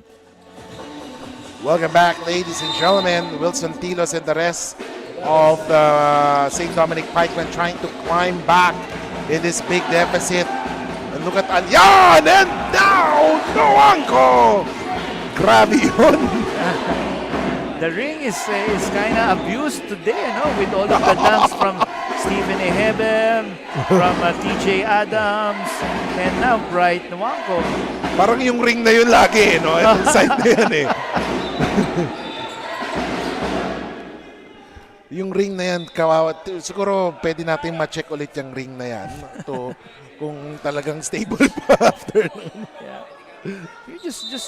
Welcome back, ladies and gentlemen. Wilson Tilos and the rest of the St. Dominic Pikemen trying to climb back in this big deficit. And look at Alian and down! Noanko! Grabe yun. The ring is kind of abused today, no? With all of the dunks from Stephen Ehebem, from TJ Adams, and now Bright Nwangko. Parang yung ring na yun lagi, no? Itong side na yan eh. Yung ring na yan, kawawa. Siguro pwede natin ma-check ulit yung ring na yan. To, kung talagang stable pa after nun. Yeah. You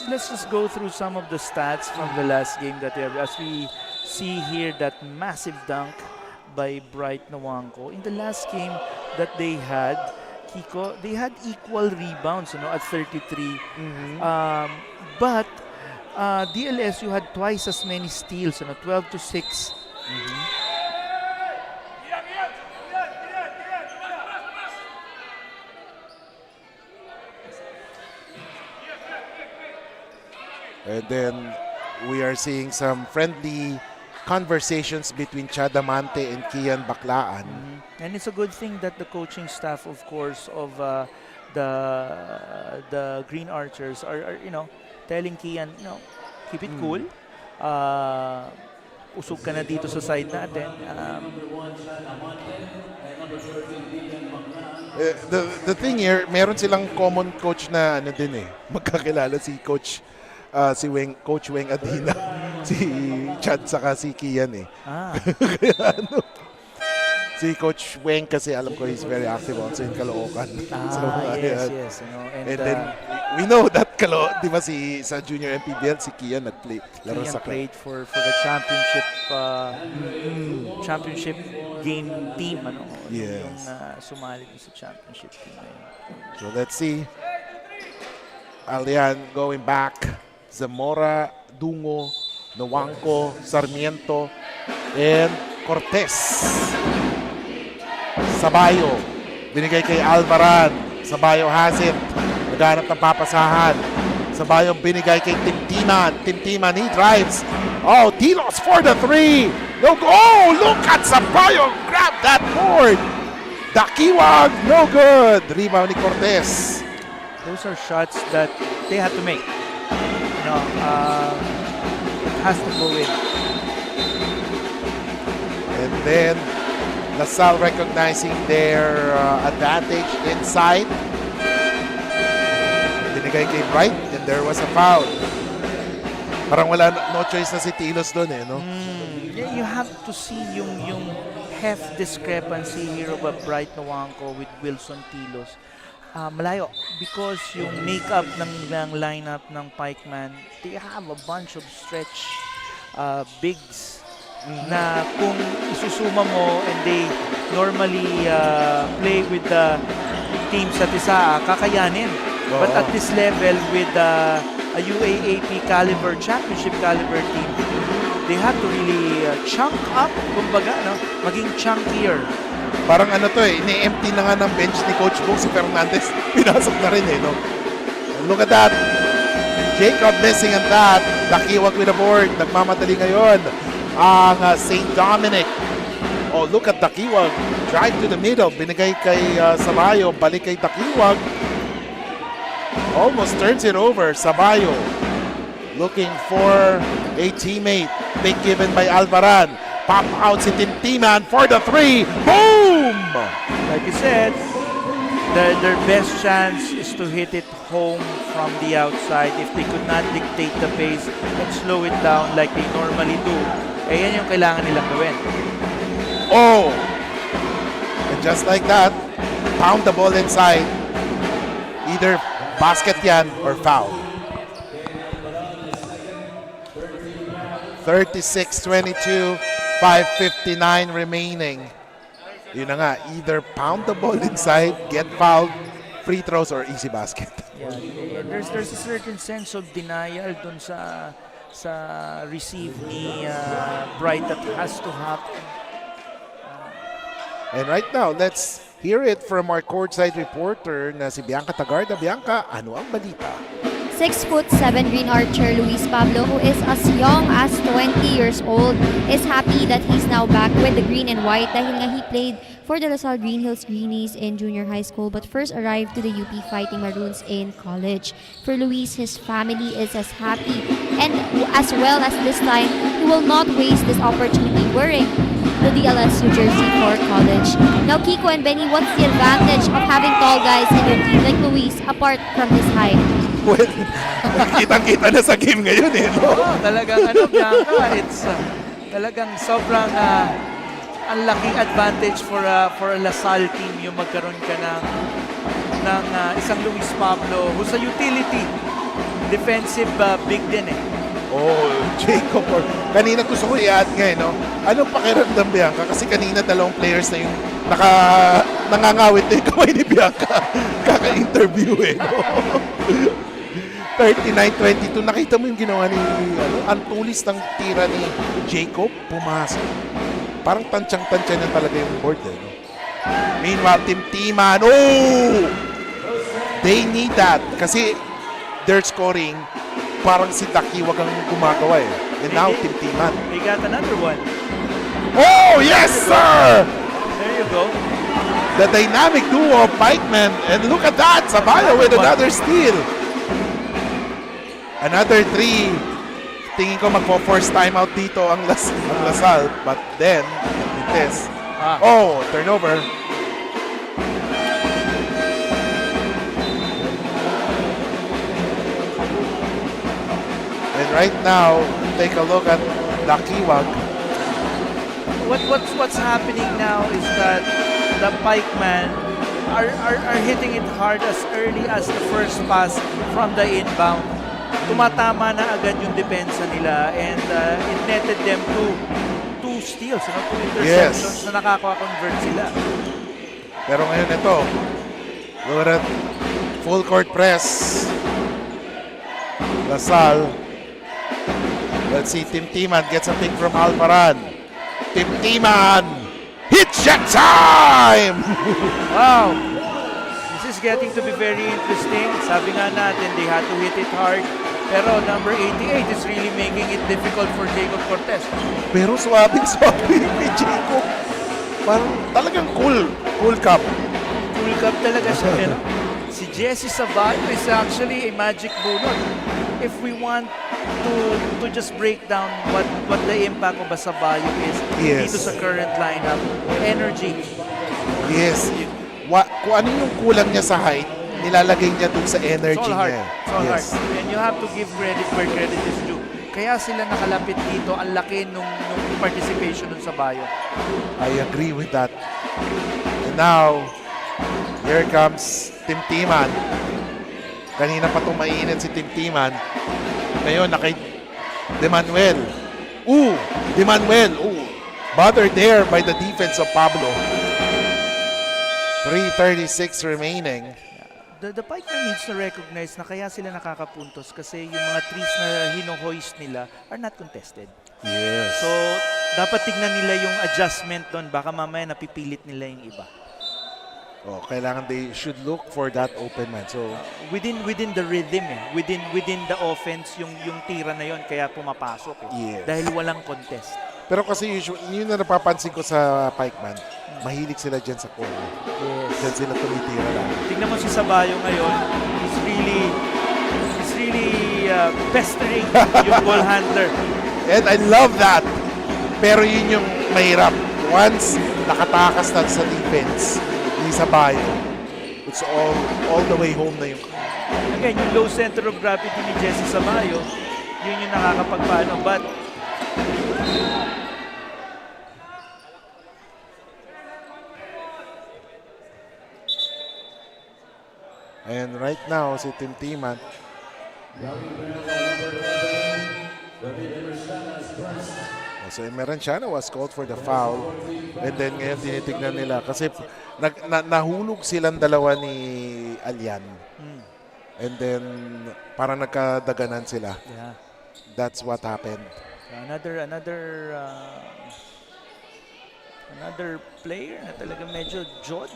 let's just go through some of the stats from the last game that we have. As we see here, that massive dunk by Bright Nwangko. In the last game that they had, Kiko, they had equal rebounds, you know, at 33. But DLSU had twice as many steals, you know, 12-6. And then we are seeing some friendly conversations between Chadamante and Kian Baklaan. And it's a good thing that the coaching staff, of course, of the Green Archers are you know, telling Kian, you know, keep it cool. Usog ka na dito sa side natin. The thing here, meron silang common coach na ano din eh. Magkakilala si Coach Coach Weng Adina, si Chad saka si Kian eh. Kaya ano, si Coach Weng kasi alam ko he's very active also in Caloocan. Yes. You know, and then we know that di ba sa junior MPBL si Kian nag-play laro Kian sa played for the championship game team, ano. Yes. Yung sumali sa championship team na yun. So let's see. Alian going back. Zamora, Dungo, Nuwangco, Sarmiento, and Cortez. Sabayo, binigay kay Alvaran. Sabayo has it. Naghanap ng papasahan. Sabayo binigay kay Tintiman. Tintiman, he drives. Oh, Dilos for the 3. No go. Oh, look at Sabayo. Grab that board. Dakiwag, no good. Rebound ni Cortez. Those are shots that they have to make. It has to go in. And then, LaSalle recognizing their advantage inside. Binigay kay Bright and there was a foul. Parang wala no choice na si Tilos doon no? You have to see yung heft discrepancy here of a Bright Nuwangco with Wilson Tilos. Malayo because yung makeup ng lineup ng Pikemen, they have a bunch of stretch bigs na kung isusuma mo and they normally play with the teams at isa, kakayanin. But at this level with a UAAP caliber, championship caliber team, they have to really chunk up, kumbaga, maging chunkier. Parang ini-empty na nga ng bench ni Coach Bong si Fernandez. Pinasok na rin no? Look at that. Jacob missing on that. Dakiwag with the board. Nagmamadali ngayon ang St. Dominic. Oh, look at Dakiwag. Drive to the middle. Binigay kay Sabayo. Balik kay Dakiwag. Almost turns it over. Sabayo looking for a teammate. Big given by Alvaran. Pop out si Tintiman for the 3. Boom! Like you said, their best chance is to hit it home from the outside. If they could not dictate the pace and slow it down like they normally do, yan yung kailangan nilang gawin. Oh! And just like that, pound the ball inside. Either basket yan or foul. 36-22, 5:59 remaining. Yun na nga, either pound the ball inside, get fouled, free throws, or easy basket. Yeah, there's a certain sense of denial dun sa receive ni Bright that has to happen. And right now, let's hear it from our courtside reporter na si Bianca Tagarda. Bianca, ano ang balita? 6'7" green archer Luis Pablo, who is as young as 20 years old, is happy that he's now back with the green and white dahil nga he played for the LaSalle Green Hills Greenies in junior high school but first arrived to the UP Fighting Maroons in college. For Luis, his family is as happy and as well as this time, he will not waste this opportunity wearing the Dlsu jersey for college. Now, Kiko and Benny, what's the advantage of having tall guys in your team like Luis apart from his height? Well, kitang-kita na sa game ngayon no? Talagang Bianca, it's talagang sobrang ang laking advantage for a LaSalle team yung magkaroon ka ng isang Luis Pablo who's a utility defensive big din Oh, Jacob. Kanina gusto ko i-add no? Anong pakiramdam, Bianca? Kasi kanina dalawang players na yung nangangawit na yung kamay ni Bianca. Kaka-interview no? 39-22. Nakita mo yung ginawa ni ang tulis ng tira ni Jacob. Pumasok. Parang tansyang-tansya na talaga yung board no? Meanwhile, Tintiman. Oh! They need that. Kasi they're scoring. Parang si Dakiwag ang gumagawa And now, Tintiman. We got another one. Oh, yes, sir! There you go. The dynamic duo of Pikemen. And look at that. Sabayo with another steal. Another 3. Tingin ko magpo-force timeout dito ang LaSalle. But then, Vintes. Oh, turnover. And right now, take a look at Dakiwag. What's happening now is that the Pikemen are hitting it hard as early as the first pass from the inbound. Tumatama na agad yung depensa nila and it netted them two steals, 2 interceptions na nakaka-convert sila. Pero ngayon ito, look at full court press. LaSalle Let's see, Tim Timan gets a pick from Alvaran. Tim Timan! Hit shot time! Wow! This is getting to be very interesting. Sabi nga natin, they had to hit it hard. Pero number 88 is really making it difficult for Jacob Cortez. Pero swabing-swabe ni Jacob. Parang talagang cool. Cool cup. Cool cup talaga siya. Pero si Jesse Sabayo is actually a magic bunot. If we want to just break down what the impact of a Sabayo is Yes. dito sa current lineup, energy. Yes. Kung ano yung kulang niya sa height, nilalagay niya dun sa It's energy all hard. niya. It's all hard. And you have to give credit where credit is due. Kaya sila nakalapit dito, ang laki nung participation nun sa Bayo. I agree with that. And now, here comes Tim Timan. Kanina pa itong mainit si Tim Timan. Ngayon, kay De Manuel. De Manuel. Bothered there by the defense of Pablo. 3:36 remaining. The Pikemen needs to recognize na kaya sila nakakapuntos kasi yung mga trees na hino-hoist nila are not contested. Yes. So, dapat tignan nila yung adjustment doon. Baka mamaya napipilit nila yung iba. Kailangan they should look for that open man. So, Within the rhythm within the offense yung tira na yon kaya pumapasok Yes. Dahil walang contest. pero kasi usually, yun na napapansin ko sa Pikeman, mahilig sila dyan sa corner. Yes. Dyan sila tumitira lang. Tingnan mo si Sabayo ngayon, he's really pestering yung ball handler. And I love that. Pero yun yung mahirap. Once nakatakas na sa defense ni Sabayo, it's all the way home na yung... Again, yung low center of gravity ni Jesse Sabayo, yun yung nakakapagpaano. But And right now, si Tim Timan, so Emerenciano was called for the foul. And then ngayon tinitignan nila kasi nahulog silang dalawa ni Alyan. And then parang nagkadaganan sila. yeah, That's what happened. another player na talaga medyo John.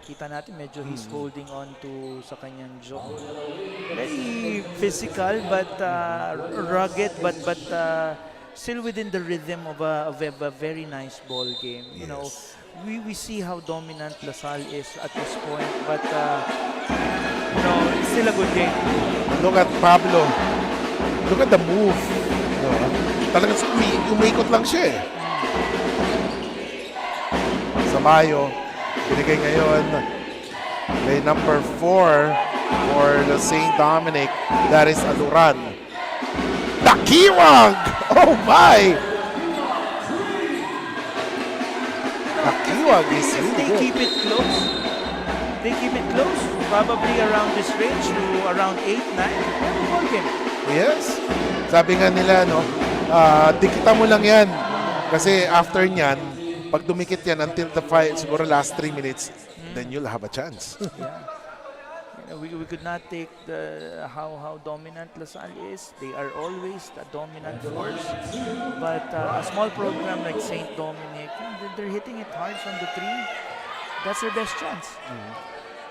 Kita natin medyo he's holding on to sa kanyang jaw. Very physical but rugged but still within the rhythm of a very nice ball game. You know, we see how dominant LaSalle is at this point, but you know, it's still a good game. Look at Pablo. Look at the move. Talagang umikot lang siya eh. Sabayo, binigay ngayon kay number 4 for the St. Dominic. That is Aluran. Nakiwag! Oh my! Nakiwag is really They good. keep it close. They keep it close. Probably around this range to around 8, 9. Every ball game. Yes. Sabi nga nila, no, dikita mo lang yan. Kasi after nyan, pag dumikit yan until the siguro last 3 minutes, then you'll have a chance. You know, we could not take how dominant LaSalle is. They are always a dominant force. But a small program like St. Dominic, they're hitting it hard from the 3. That's their best chance.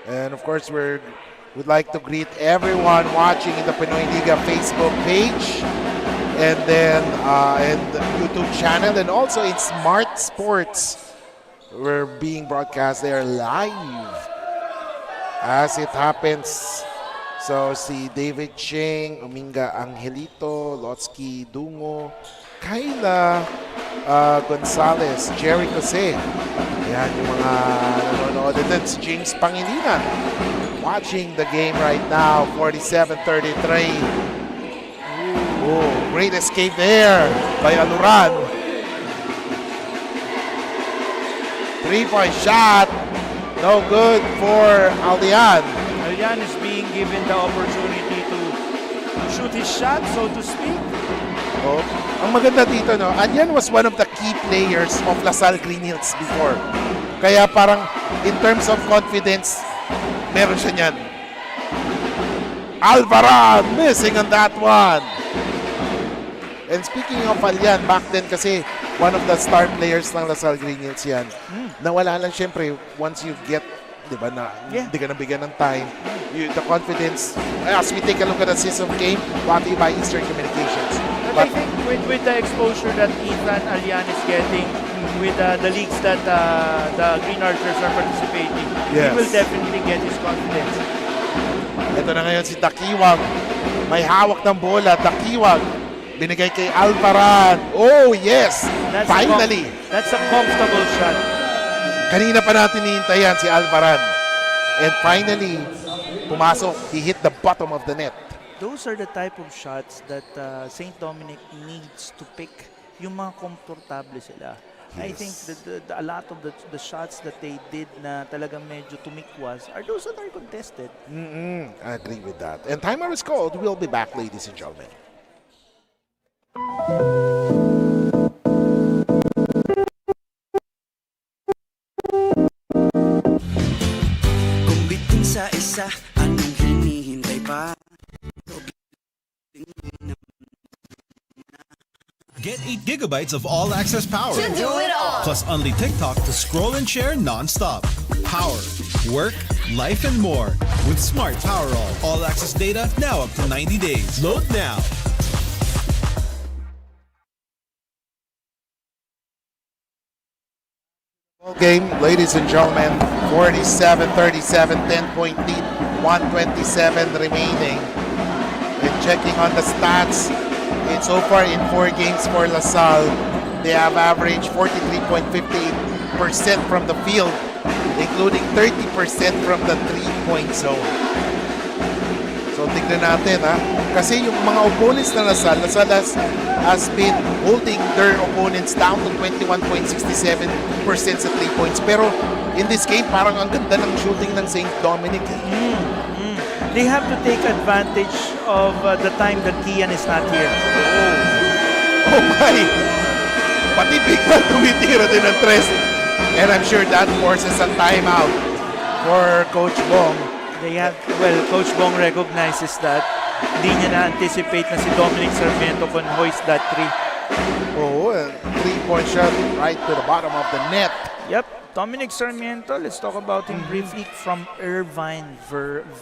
And of course, we'd like to greet everyone watching in the Pinoyliga Facebook page and then and the YouTube channel and also in Smart Sports. We're being broadcast there live as it happens. So si David Cheng, Ominga Angelito, Lotsky Dungo, Kayla Gonzalez, Jerry Jose. Yan yung mga nanonood. And then si James Pangilinan watching the game right now, 47-33. Oh, great escape there by Aluran. 3-point shot. No good for Aldian. Alyan is being given the opportunity to shoot his shot, so to speak. Oh, ang maganda dito, no, Aldian was one of the key players of LaSalle Green Hills before. Kaya parang in terms of confidence, meron siya niyan. Alvaran missing on that one. And speaking of Alyan, back then kasi one of the star players ng Lasal Green Hills yan. Nawala lang syempre once you get, di ba, na hindi ka nabigyan ng time. The confidence, as we take a look at the system game, brought to you by Eastern Communications. But I think with the exposure that Ethan Alyan is getting, with the leagues that the Green Archers are participating, he will definitely get his confidence. Ito na ngayon si Dakiwag. May hawak ng bola. Dakiwag. Binigay kay Alvaran. Oh, yes! Finally! That's a comfortable shot. Kanina pa natin hihintayan si Alvaran. And finally, pumasok. He hit the bottom of the net. Those are the type of shots that St. Dominic needs to pick. Yung mga komportable sila. I think a lot of the shots that they did na talagang medyo tumikwas are those that are contested. I agree with that. And timer is called. We'll be back, ladies and gentlemen. Kung bitin sa isa, anong hinihintay pa? Get 8 gigabytes of all-access power. Plus only TikTok to scroll and share non-stop. Power, work, life, and more. With Smart Power all-access data now up to 90 days. Load now. Game, ladies and gentlemen, 47-37, 10-point lead, 127 remaining. And checking on the stats, so far in 4 games for LaSalle, they have averaged 43.58% from the field, including 30% from the 3-point zone. So tignan natin kasi yung mga opponents na LaSalle has been holding their opponents down to 21.67% sa 3 points. Pero in this game, parang ang ganda ng shooting ng St. Dominic. They have to take advantage of the time that Kian is not here. Oh my! Pati Big Man tumitira din ng tres. And I'm sure that forces a timeout for Coach Bong. Coach Bong recognizes that. Hindi niya na-anticipate na si Dominic Sarmiento can hoist that 3. Oh, a 3-point shot right to the bottom of the net. Yep, Dominic Sarmiento, let's talk about him briefly, from Irvine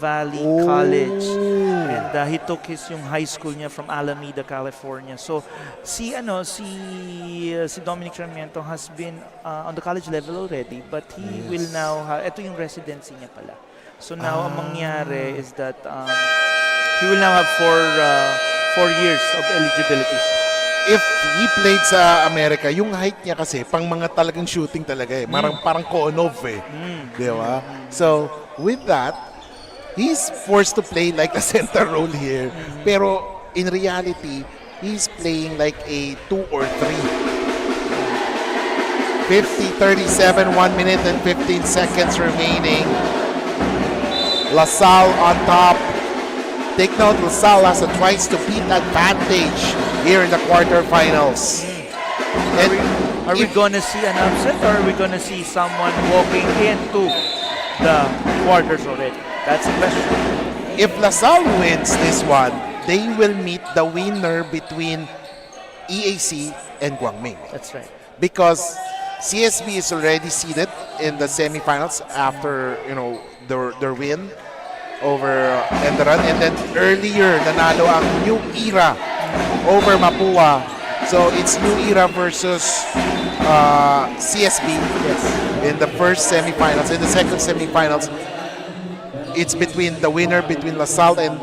Valley College. And he took yung high school niya from Alameda, California. So si Dominic Sarmiento has been on the college level already, but he will now ito yung residency niya pala. So now ang mangyari is that he will now have 4 years of eligibility. If he played sa Amerika, yung height niya kasi pang mga talagang shooting talaga parang Konov Di ba? So, with that, he's forced to play like a center role here. Pero in reality, he's playing like a 2 or 3. 50-37, 1 minute and 15 seconds remaining. LaSalle on top. Take note, LaSalle has a twice to beat advantage here in the quarterfinals. Are we gonna see an upset, or are we gonna see someone walking into the quarters already? That's the question. If LaSalle wins this one, they will meet the winner between EAC and Guangming. That's right. Because CSB is already seeded in the semifinals after their win over ENDERUN, and then earlier nanalo ang New Era over Mapua. So it's New Era versus CSB in the first semifinals. In the second semifinals, it's between the winner between LaSalle and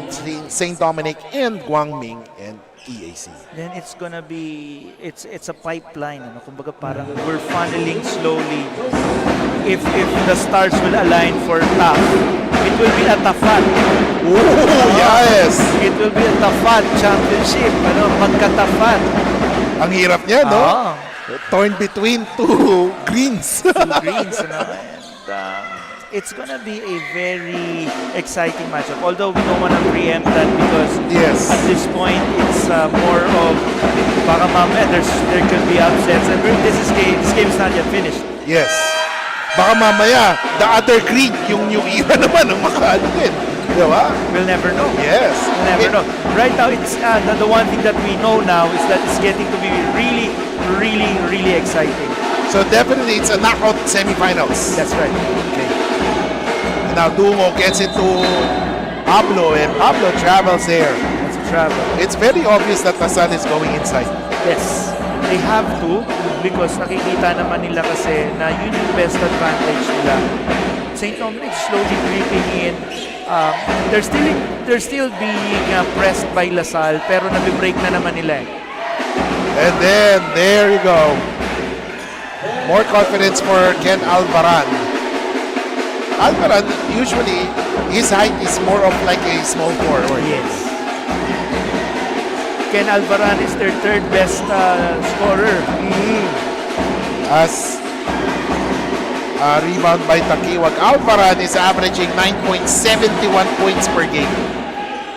St. Dominic and Guangming and EAC. Then it's gonna be it's a pipeline. Kumbaga parang we're funneling slowly. If the stars will align for TAF, it will be a Tafat. Yes! It will be a Tafat championship. Magka-Tafat. Ang hirap niya, no? Torn between two greens. And it's gonna be a very exciting matchup. Although we don't want to preempt that because at this point it's more of baka mamaya there could be upsets. And this game is not yet finished. Yes. Baka mamaya, the other green, yung New Era naman ang makaano din. Diba? We'll never know. Yes. We'll never know. Right now, it's the one thing that we know now is that it's getting to be really, really, really exciting. So definitely it's a knockout semifinals. That's right. Okay. And now Dungo gets into Pablo and Pablo travels there. That's a travel. It's very obvious that Masan is going inside. Yes. They have to because nakikita naman nila kasi na yun yung best advantage nila. St. Dominic slowly creeping in. They're still being pressed by Lasal pero nabi-break na naman nila. And then, there you go. More confidence for Ken Alvaran. Alvaran, usually, his height is more of like a small forward. Yes. Ken Alvaran is their third best scorer. As rebound by Takiwag. Alvaran is averaging 9.71 points per game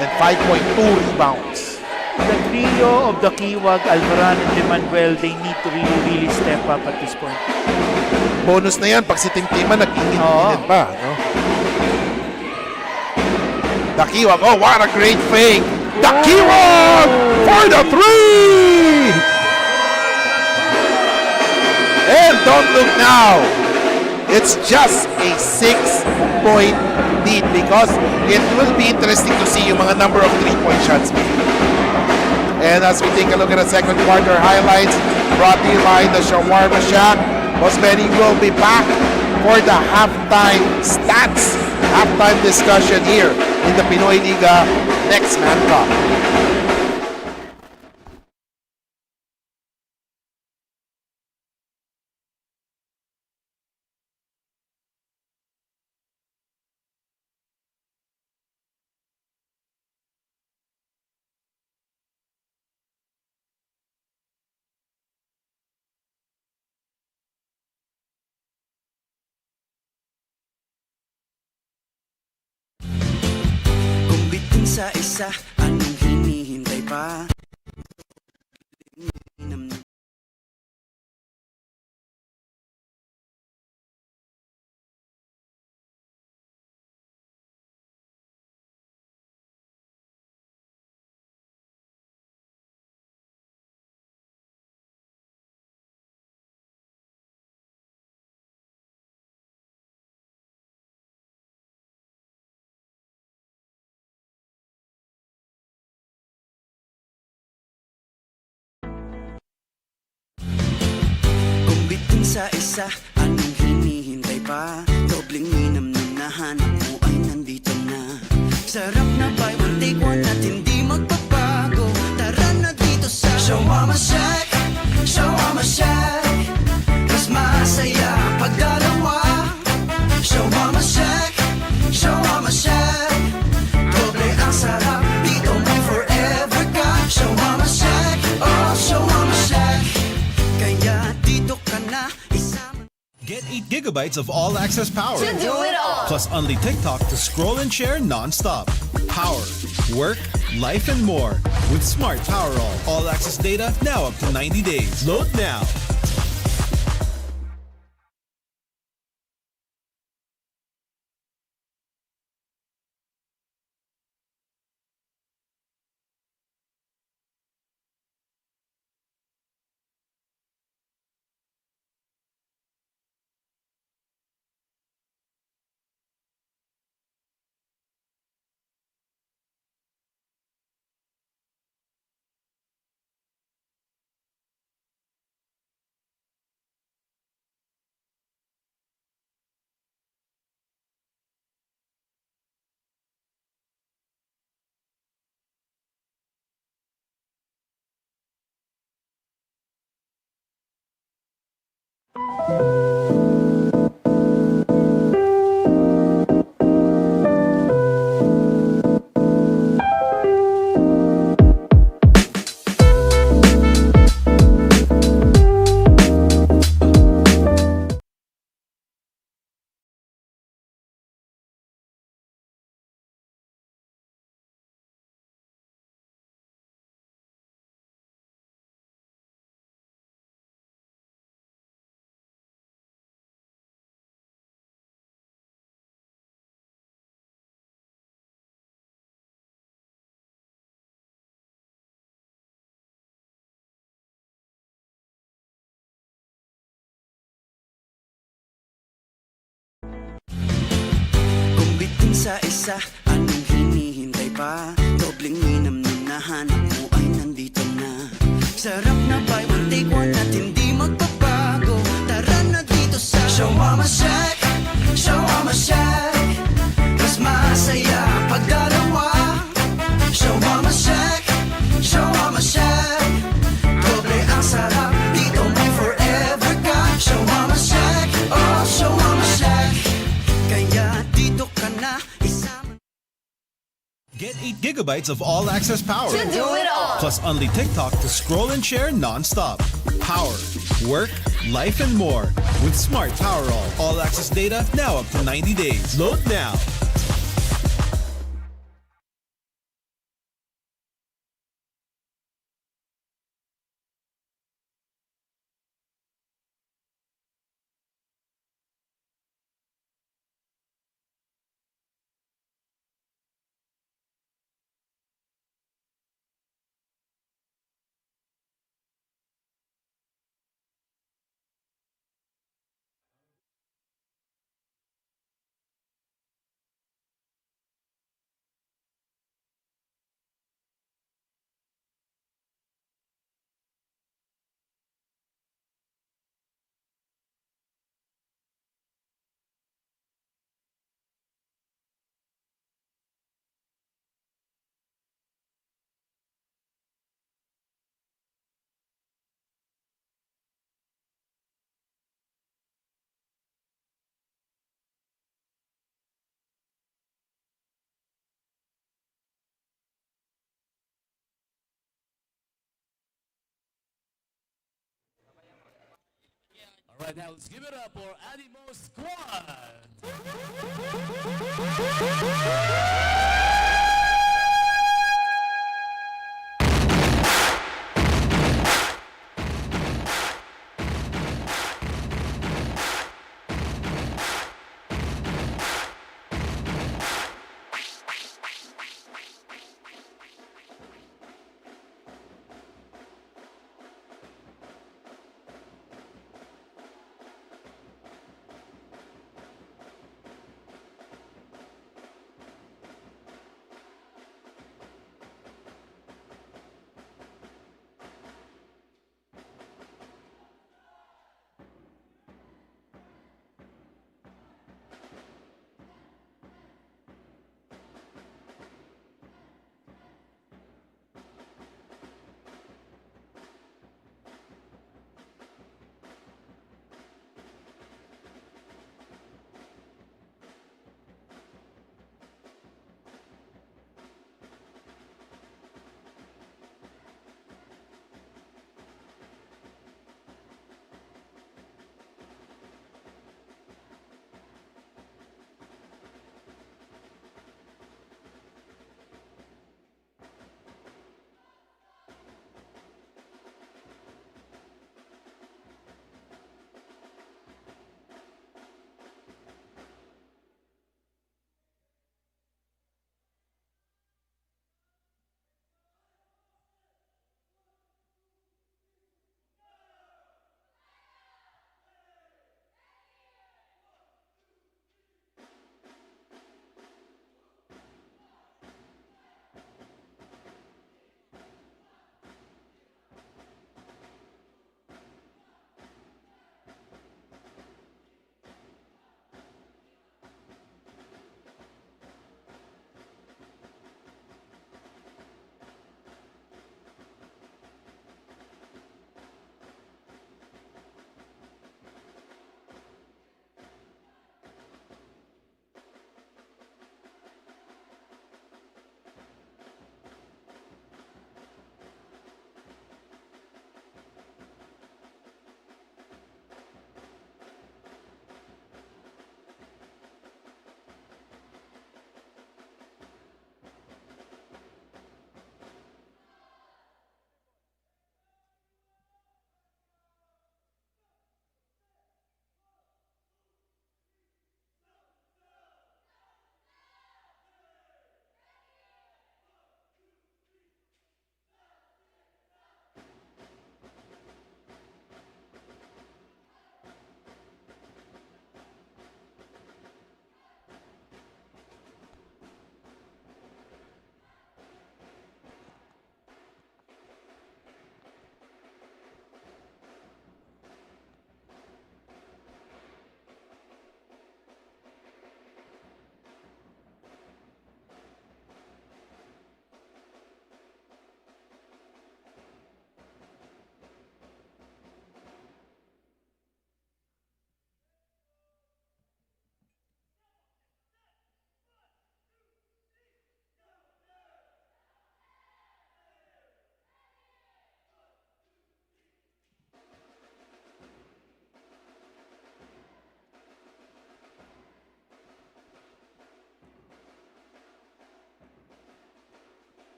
and 5.2 rebounds. The trio of the Kiwag, Alvaran, and Emmanuel, they need to really, really step up at this point. Bonus na yan pag si Timtiman nag-init pa. No? Takiwag, oh what a great fake! Takiwag for the three! And don't look now. It's just a 6-point lead because it will be interesting to see yung mga number of 3-point shots. And as we take a look at the second quarter highlights, brought to you by the Shawarma Shack, Osmani will be back for the halftime stats, halftime discussion here in the Pinoyliga Next Man Cup. Kung bitin sa isa, anong hinihintay pa? Kung bitin sa isa, anong hinihintay pa? Dobleng minamnam na hanap mo ay nandito na. Sarap na buy one take one at hindi magbabago. Tara na dito sa Shawarma Shack, Shawarma Shack. Mas masaya pag dalawa. Shawarma Shack, Shawarma Shack. Doble ang sarap, dito mo forever ka. Shawarma Shack, oh Shawarma Shack. Kaya dito ka na isama. Get 8 gigabytes of all access power. Plus only TikTok to scroll and share non-stop. Power, work, life, and more. With Smart Power All access data now up to 90 days. Load now. bitin sa isa, anong hinihintay pa? Dobleng minam na nahanap mo ay nandito na. Sarap na buy one take one at hindi magbabago. Tara na dito sa Show Mama Shack, Show Mama Shack. Mas masaya pag dalawa. Show Mama Shack, Show Mama Shack. Doble ang sarap, dito may forever ka. Show Mama Shack, oh Show Mama Shack. Kaya dito ka na isama. Get 8 gigabytes of all-access power. Plus only TikTok to scroll and share non-stop. Power, work, life, and more. With Smart Power all-access data now up to 90 days. Load now. All right, now let's give it up for Animo Squad.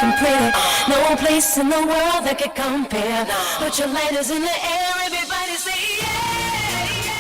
completed. No place in the world that could compare. Put your lighters in the air, everybody say yeah, yeah.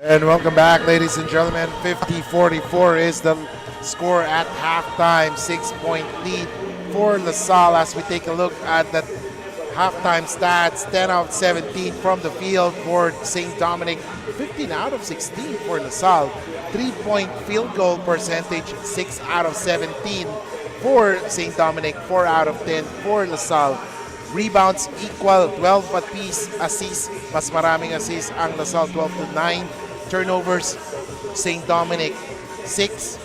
And welcome back, ladies and gentlemen. 50-44 is the score at halftime. 6-point lead for LaSalle as we take a look at the halftime stats. 10 out of 17 from the field for St. Dominic. 15 out of 16 for LaSalle. 3-point field goal percentage, 6 out of 17 for St. Dominic. 4 out of 10 for LaSalle. Rebounds equal, 12 apiece. Assists, mas maraming assists ang LaSalle, 12-9. Turnovers, St. Dominic 6,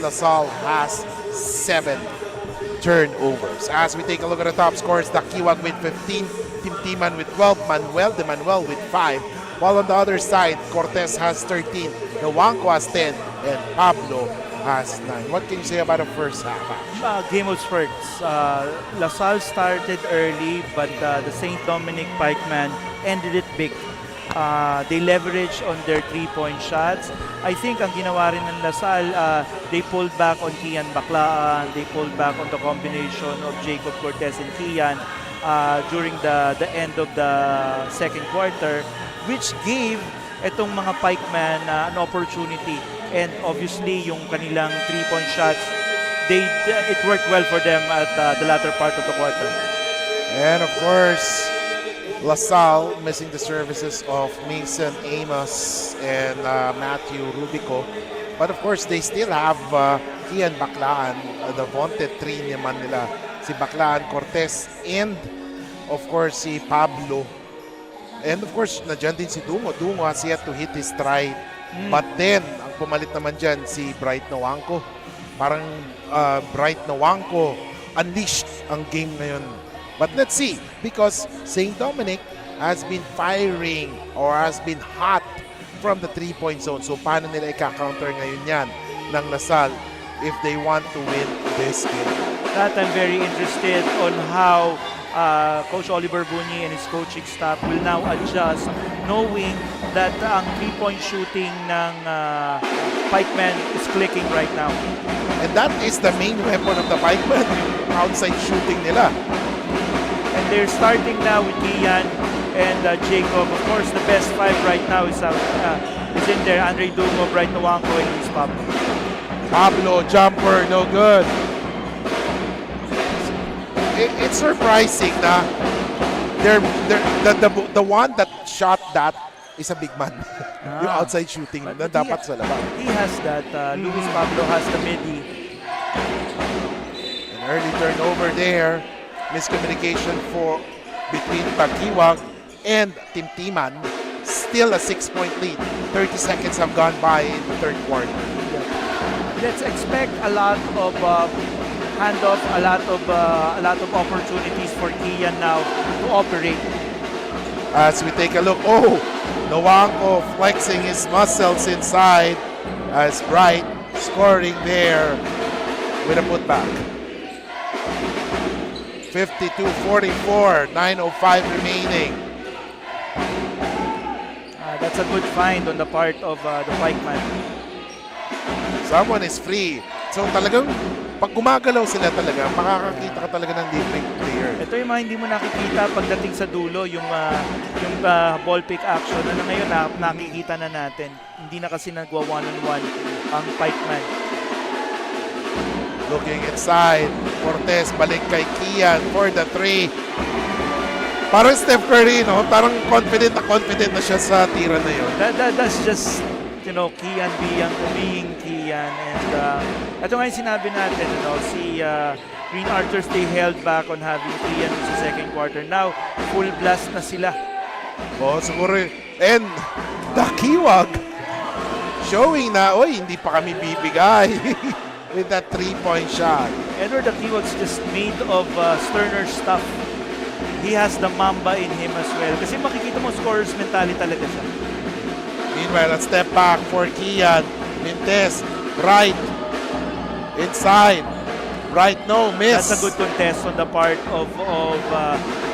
LaSalle has 7 turnovers. As we take a look at the top scores, Dakiwag with 15, Timtiman with 12, Manuel de Manuel with 5. While on the other side, Cortez has 13, Nawanko has 10, and Pablo has 9. What can you say about the first half? Game of spurts. LaSalle started early, but the St. Dominic Pikemen ended it big. They leveraged on their three-point shots. I think ang ginawa rin ng LaSalle, they pulled back on Kian Baclaan, they pulled back on the combination of Jacob Cortez and Kian during the end of the second quarter, which gave itong mga Pikemen an opportunity. And obviously, yung kanilang three-point shots, it worked well for them at the latter part of the quarter. And of course, LaSalle missing the services of Mason Amos and Matthew Rubico. But of course, they still have Kian Baclaan, the vaunted three naman nila. Si Baclaan, Cortez, and of course, si Pablo. And of course, nandiyan din si Dungo. Dungo has yet to hit his stride. But then, ang pumalit naman dyan, si Bright Nawanko. Parang Bright Nawanko unleashed ang game ngayon. But let's see, because St. Dominic has been firing or has been hot from the three-point zone. So paano nila i-counter ngayon yan ng LaSalle if they want to win this game? That I'm very interested on how Coach Oliver Bunyi and his coaching staff will now adjust, knowing that ang three-point shooting ng Pikemen is clicking right now. And that is the main weapon of the Pikemen, outside shooting nila. And they're starting now with Kian and Jacob. Of course, the best five right now is in there. Andre Dungo, Bright Nawanko, and Luis Pablo. Pablo, jumper, no good. It's surprising na the one that shot that is a big man. Yung outside shooting na dapat sa labas. He has that. Luis Pablo has the midi. An early turnover there. Miscommunication between Dakiwag and Timtiman. Still a 6-point lead. 30 seconds have gone by in the third quarter. Let's expect a lot of handoff, a lot of opportunities for Kian now to operate. As we take a look, Nawanko flexing his muscles inside as Bright scoring there with a putback. 52-44, 9:05 remaining. That's a good find on the part of the Pikeman. Someone is free. So talagang pag gumagalaw sila talaga, makakakita ka talaga ng different player. Ito yung mga hindi mo nakikita pagdating sa dulo, yung ball pick action na ngayon nakikita na natin. Hindi na kasi nagwa one-on-one ang Pikeman. Looking inside, Cortez balik kay Kian for the three. Parang Steph Curry, no? Parang confident na siya sa tira na yun. That's just, Kian being Kian. And ito nga yung sinabi natin, si Green Archers, they held back on having Kian sa second quarter. Now, full blast na sila. Siguro. And Dakiwag showing na, hindi pa kami bibigay. With that three-point shot. Edward Dakiwag's just made of sterner stuff. he has the Mamba in him as well. Kasi makikita mo, scorer's mentality talaga siya. Meanwhile, a step back for Kian. Mintes, right. Inside. Right, no, miss. That's a good contest on the part of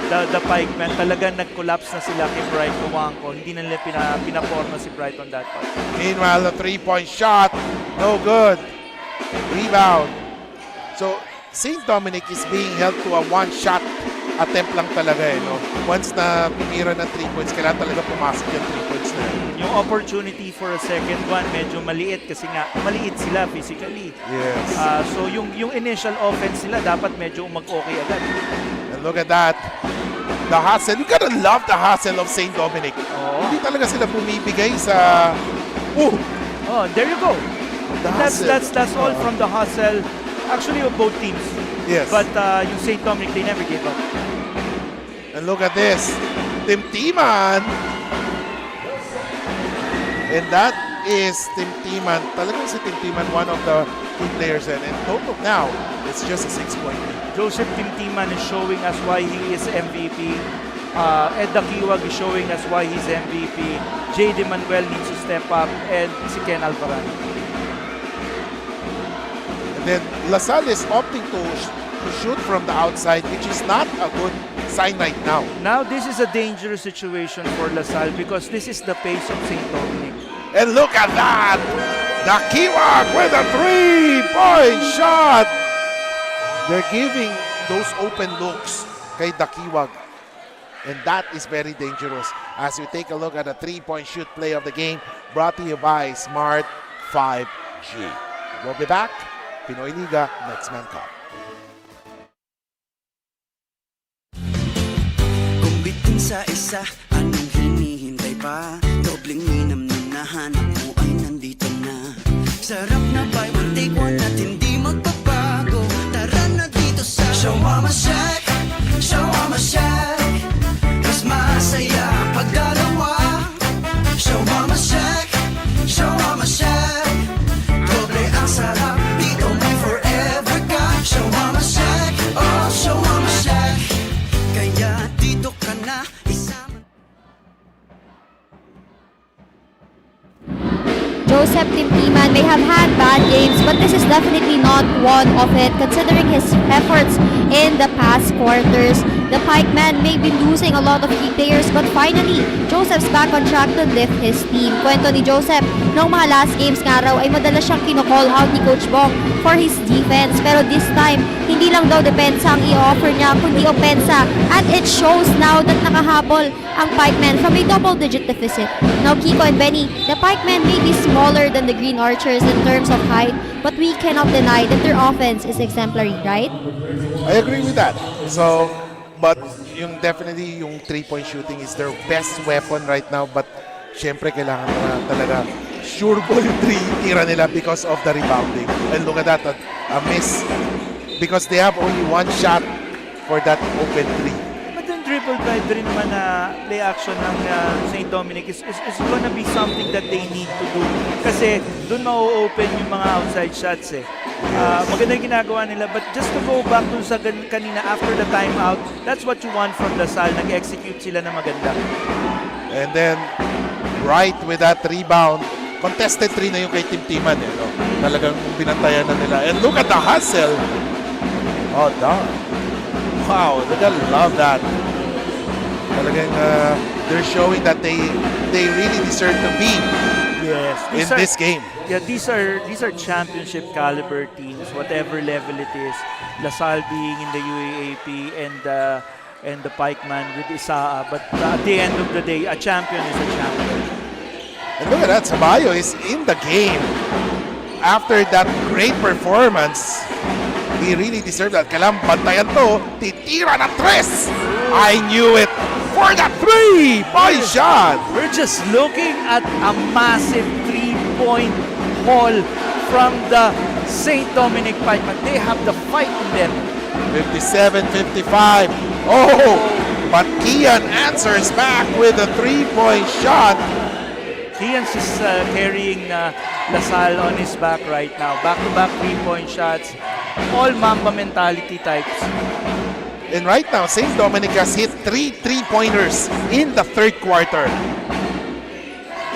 the Pikemen. Talagang nag-collapse na sila kay Bright Luwangko. Hindi na nila pinaporma si Bright on that part. Meanwhile, the three-point shot, no good. Rebound. So, St. Dominic is being held to a one-shot attempt lang talaga no? Once na pumira ng 3 points, kailangan talaga pumasok yung 3 points na yun. Yung opportunity for a second one, medyo maliit kasi nga, maliit sila physically. Yes. So yung initial offense nila, dapat medyo mag-okay agad. And look at that. The hustle. You gotta love the hustle of St. Dominic. Oo. Hindi talaga sila bumibigay sa... Oh, there you go. The hustle. That's all from the hustle. Actually, of both teams. Yes. But yung St. Dominic, they never gave up. And look at this. Timtiman. And that is Timtiman. Talagang si Timtiman, one of the key players. And in total now, it's just a 6-point lead. Joseph Timtiman is showing us why he is MVP. Ed Dakiwag is showing us why he's MVP. J.D. Manuel needs to step up. And si Ken Alvaran. And then Lasal is opting to shoot from the outside, which is not a good sign right now. Now, this is a dangerous situation for LaSalle because this is the pace of St. Dominic. And look at that! Dakiwag with a 3-point shot! They're giving those open looks kay Dakiwag. And that is very dangerous. As we take a look at the 3-point shoot play of the game, brought to you by Smart 5G. We'll be back. Pinoyliga, Next Man Cup. Kumbitin sa isa, anong hinihintay pa? Dobleng minam na nahanap mo ay nandito na. Sarap na buy one take one at hindi magbabago. Tara na dito sa Shawarma Shack, Shawarma Shack. Mas masaya pag dalawa. Shawarma Shack, Shawarma Shack. Doble ang sarap, dito may forever ka. Shawarma Shack, oh Shawarma Shack. Kaya dito ka na isama. Joseph Timtiman may have had bad games, but this is definitely not one of it considering his efforts in the past quarters. The Pikemen may be losing a lot of key players, but finally, Joseph's back on track to lift his team. Kwento ni Joseph, noong mga last games nga raw ay madalas siyang kino-call out ni Coach Bong for his defense. Pero this time, hindi lang daw depensa ang i-offer niya, kundi opensa. At it shows now that nakahabol ang Pikemen from a double-digit deficit. Now, Kiko and Benny, the Pikemen may be smaller than the Green Archers in terms of height, but we cannot deny that their offense is exemplary, right? I agree with that. So, but definitely yung 3-point shooting is their best weapon right now. But syempre kailangan na talaga sure ball yung 3 tira nila because of the rebounding. And look at that, a miss. Because they have only one shot for that open 3. But yung dribble drive rin naman na play action ng St. Dominic is gonna be something that they need to do. Kasi doon ma-open yung mga outside shots eh. Maganda yung ginagawa nila. But just to go back dun sa kanina after the timeout, that's what you want from LaSalle. Nag-execute sila na maganda. And then, right with that rebound, contested 3 na yung kay Timtiman. No? Talagang binantayan na nila. And look at the hustle. Oh, darn. Wow, I love that. Talagang they're showing that they really deserve to be in this game. Yeah, these are championship caliber teams, whatever level it is. LaSalle being in the UAAP and the Pikeman with Isaa. But at the end of the day, a champion is a champion. And look at that, Sabayo is in the game. After that great performance, he really deserved that. Kailangan bantayan to. Titira na 3. I knew it. For the 3-point shot. We're just looking at a massive 3-point haul from the St. Dominic Pikemen. They have the fight in them. 57-55. Oh, but Kian answers back with a 3-point shot. Kian is carrying LaSalle on his back right now. Back-to-back 3-point shots. All Mamba mentality types. And right now, St. Dominic has hit 3 3-pointers in the third quarter.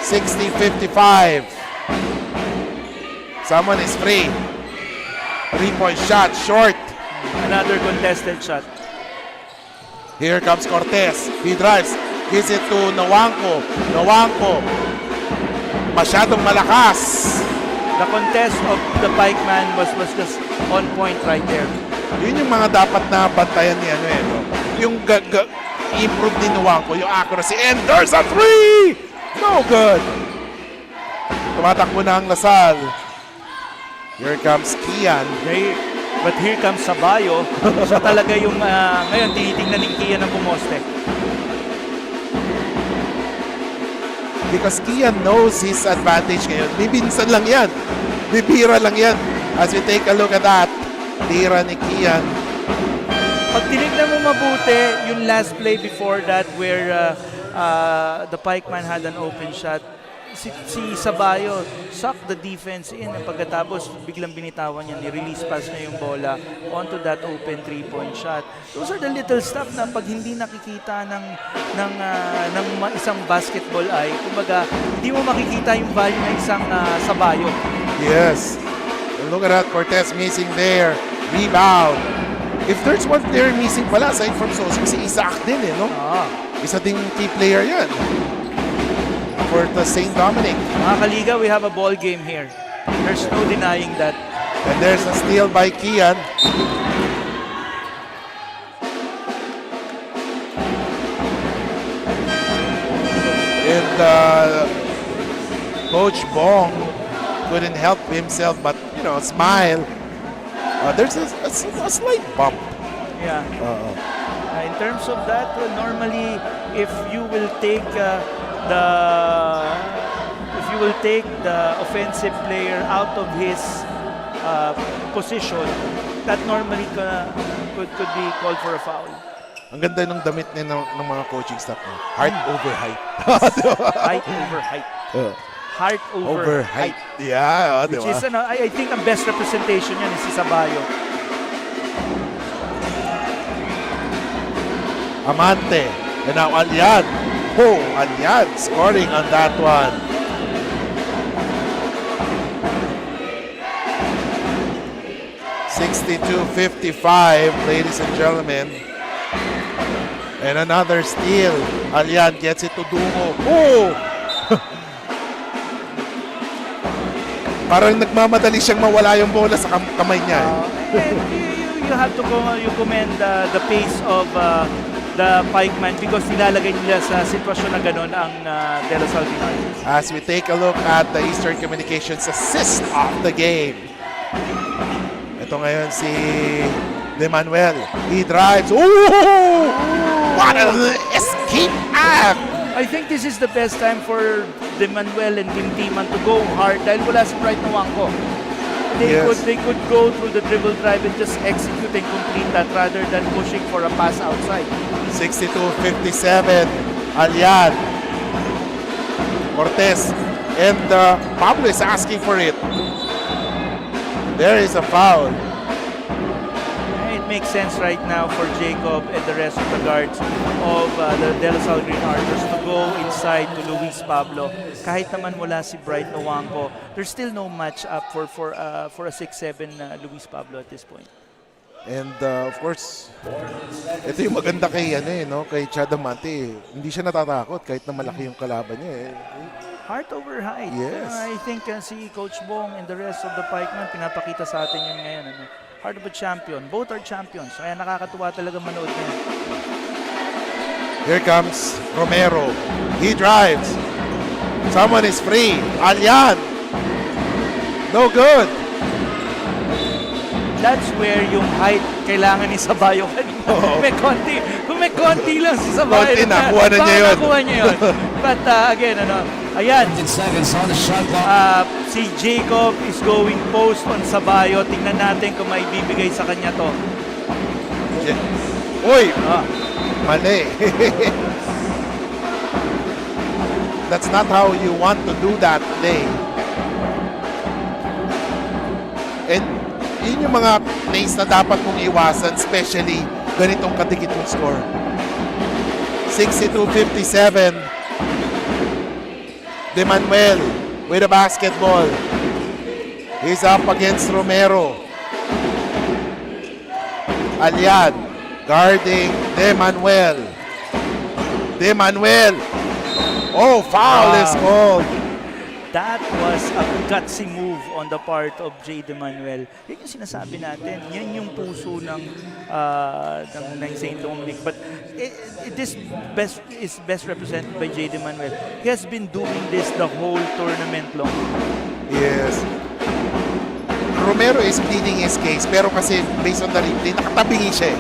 60-55. Someone is free. 3-point shot, short. Another contested shot. Here comes Cortez. He drives. Gives it to Nawanko. Nawanko. Masyadong malakas. The contest of the Pikeman was just on point right there. Yun yung mga dapat na bantayan ni ano eh. No? Yung improve ni Nawanko, yung accuracy. And there's a 3! No good. Tumatakbo na ang Lasal. Here comes Kian. But here comes Sabayo. Siya talaga yung ngayon tinitingnan ni Kian ng pumoste. Because Kian knows his advantage ngayon. Bibinsan lang yan. Bibira lang yan. As we take a look at that, tira ni Kian. Pag tinignan mo mabuti, yung last play before that where the Pikeman had an open shot, si Sabayo sucked the defense in. Pagkatapos, biglang binitawan niya, ni-release pass niya yung bola onto that open 3-point shot. Those are the little stuff na pag hindi nakikita ng isang basketball eye, kumbaga, hindi mo makikita yung value ng isang Sabayo. Yes. Look at that. Cortez missing there. Rebound. If there's one player missing pala, aside from Sosik, si Isaac din eh, no? Isa ding key player yan. For the St. Dominic. Mga kaliga, we have a ball game here. There's no denying that. And there's a steal by Kian. And Coach Bong couldn't help himself but, you know, smile. There's a slight bump. Yeah. In terms of that, normally, if you will take the offensive player out of his position, that normally could be called for a foul. Ang ganda ng damit niya ng mga coaching staff niya. Heart over height. Height over height. Heart over height. Yeah, Which is, I think ang best representation niya is si Sabayo. Amante. And now Alyan. Oh, Alyan scoring on that one. (62-55), ladies and gentlemen. And another steal. Alyan gets it to Dungo. Oh! Parang nagmamadali siyang mawala yung bola sa kamay niya. You have to commend the pace of the Pikeman because nilalagay nila sa sitwasyon na gano'n ang Dlsu. As we take a look at the Eastern Communications assist of the game. Ito ngayon si De Manuel. He drives. Ooh! What an escape act! I think this is the best time for De Manuel and Team Timan to go hard dahil wala si Bright Nawanko. They could go through the dribble drive and just execute and complete that rather than pushing for a pass outside. 62-57. Alyan. Cortez. And Pablo is asking for it. There is a foul. It makes sense right now for Jacob and the rest of the guards of the Dlsu Green Archers to go inside to Luis Pablo. Kahit naman wala si Bright Nawanko, there's still no match up for a 6'7" Luis Pablo at this point. And of course, ito yung maganda kay kay Chadamante. Hindi siya natatakot kahit na malaki yung kalaban niya. Heart over height. Yes. I think si Coach Bong and the rest of the Pikemen pinapakita sa atin yun ngayon. Heart of a champion. Both are champions. Kaya nakakatuwa talaga manood niya. Here comes Romero. He drives. Someone is free. Alyan. No good. That's where yung height kailangan ni Sabayo kanina. Kung may konti lang si Sabayo. Konti, nakuha na niya yun. Nakuha niya yun. But again, ayan. 15 seconds on the shot clock. Si Jacob is going post on Sabayo. Tingnan natin kung may bibigay sa kanya to. Uy! Mali. That's not how you want to do that play. And yun yung mga plays na dapat mong iwasan, especially ganitong kadikit yung score. 62-57. De Manuel with a basketball. He's up against Romero. Alian guarding De Manuel. De Manuel. Oh, foul is called. That was a gutsy move on the part of J. De Manuel. Yun yung sinasabi natin. Yan yung puso ng St. Dominic. But this is best represented by J. De Manuel. He has been doing this the whole tournament long. Yes. Romero is pleading his case, pero kasi based on the replay, nakatabingi siya eh.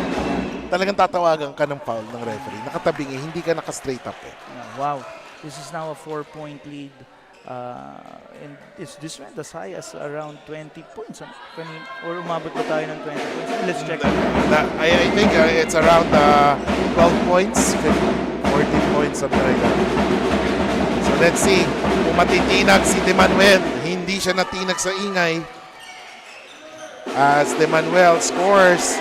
Talagang tatawagan ka ng foul ng referee. Nakatabingi, hindi ka naka-straight up eh. Wow. This is now a 4-point lead. And this went as high as around 20 points. Or umabot ba tayo ng 20 points? Let's check. I think it's around 12 points, 14 points, something like that. So let's see kung matitinag si De Manuel. Hindi siya natinag sa ingay. As De Manuel scores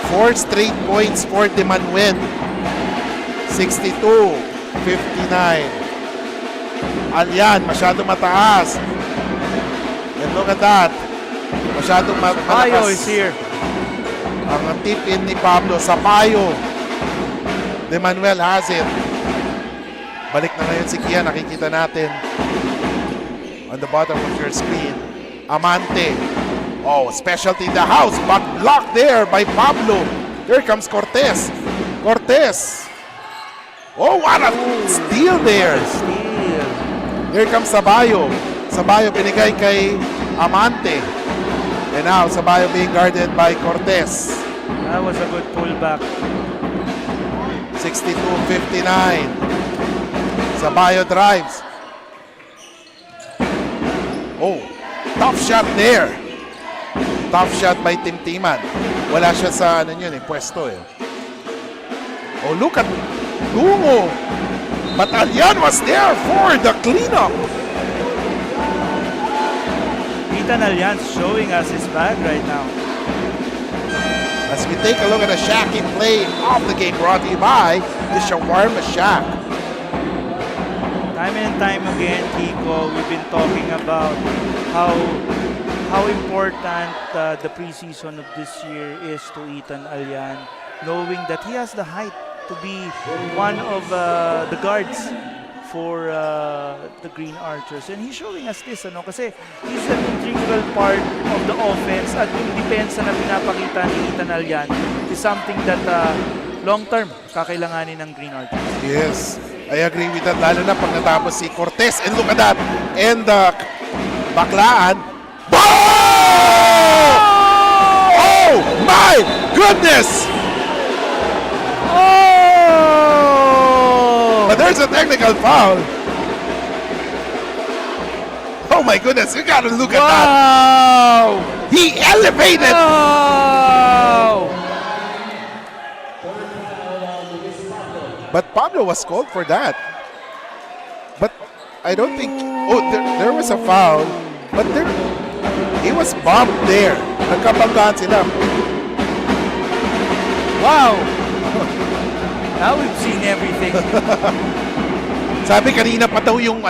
4 straight points for De Manuel. 62-59. Alian, masyado mataas. And look at that. Masyadong Sampaio is here. Ang tip-in ni Pablo. Sampaio. De Manuel has it. Balik na ngayon si Kian. Nakikita natin on the bottom of your screen. Amante. Oh, specialty in the house. Back block there by Pablo. Here comes Cortez. Cortez. Oh, what a steal there. Here comes Sampaio. Sampaio binigay kay Amante. And now Sampaio being guarded by Cortez. That was a good pullback. 62-59. Sampaio drives. Oh, tough shot there. Tough shot by Timtiman. Wala siya sa pwesto eh. Oh, look at Dungo. Batalyan was there for the cleanup. Ethan Allianz showing us his bag right now. As we take a look at the Shacky play of the game brought to you by the Shawarma Shack. Time and time again, Kiko, we've been talking about how important the preseason of this year is to Ethan Allian, knowing that he has the height to be one of the guards for the Green Archers. And he's showing us this, kasi he's an integral part of the offense at yung depensa na pinapakita ni Ethan Allian is something that long-term kakailanganin ng Green Archers. Yes, I agree with that. Lalo na pag natapos si Cortez. And look at that. And baklaan. Oh! Oh my goodness! But there's a technical foul. Oh my goodness, you gotta look at that. He elevated. Oh! But Pablo was called for that. But I don't think, there was a foul. But he was bumped there. Nagkabanggaan sila. Wow! Now we've seen everything. Sabi kanina pa daw yung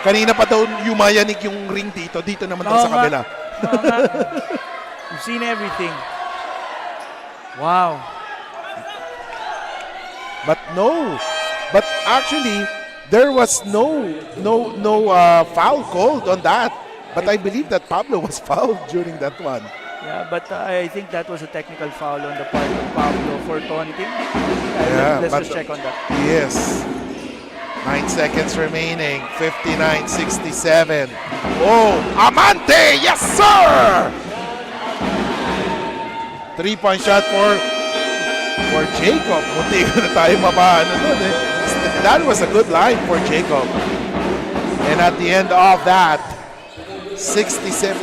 kanina pa daw yumayanig yung ring dito. Dito naman daw sa kabila. We've seen everything. Wow. But actually there was no foul called on that. But I believe that Pablo was fouled during that one. Yeah, but I think that was a technical foul on the part of Pablo for taunting. Let's just check on that. Yes. 9 seconds remaining. 59-67. Oh, Amante! Yes, sir! 3-point shot for Jacob. Munti ko na tayo mabaano doon eh. That was a good line for Jacob. And at the end of that, 67.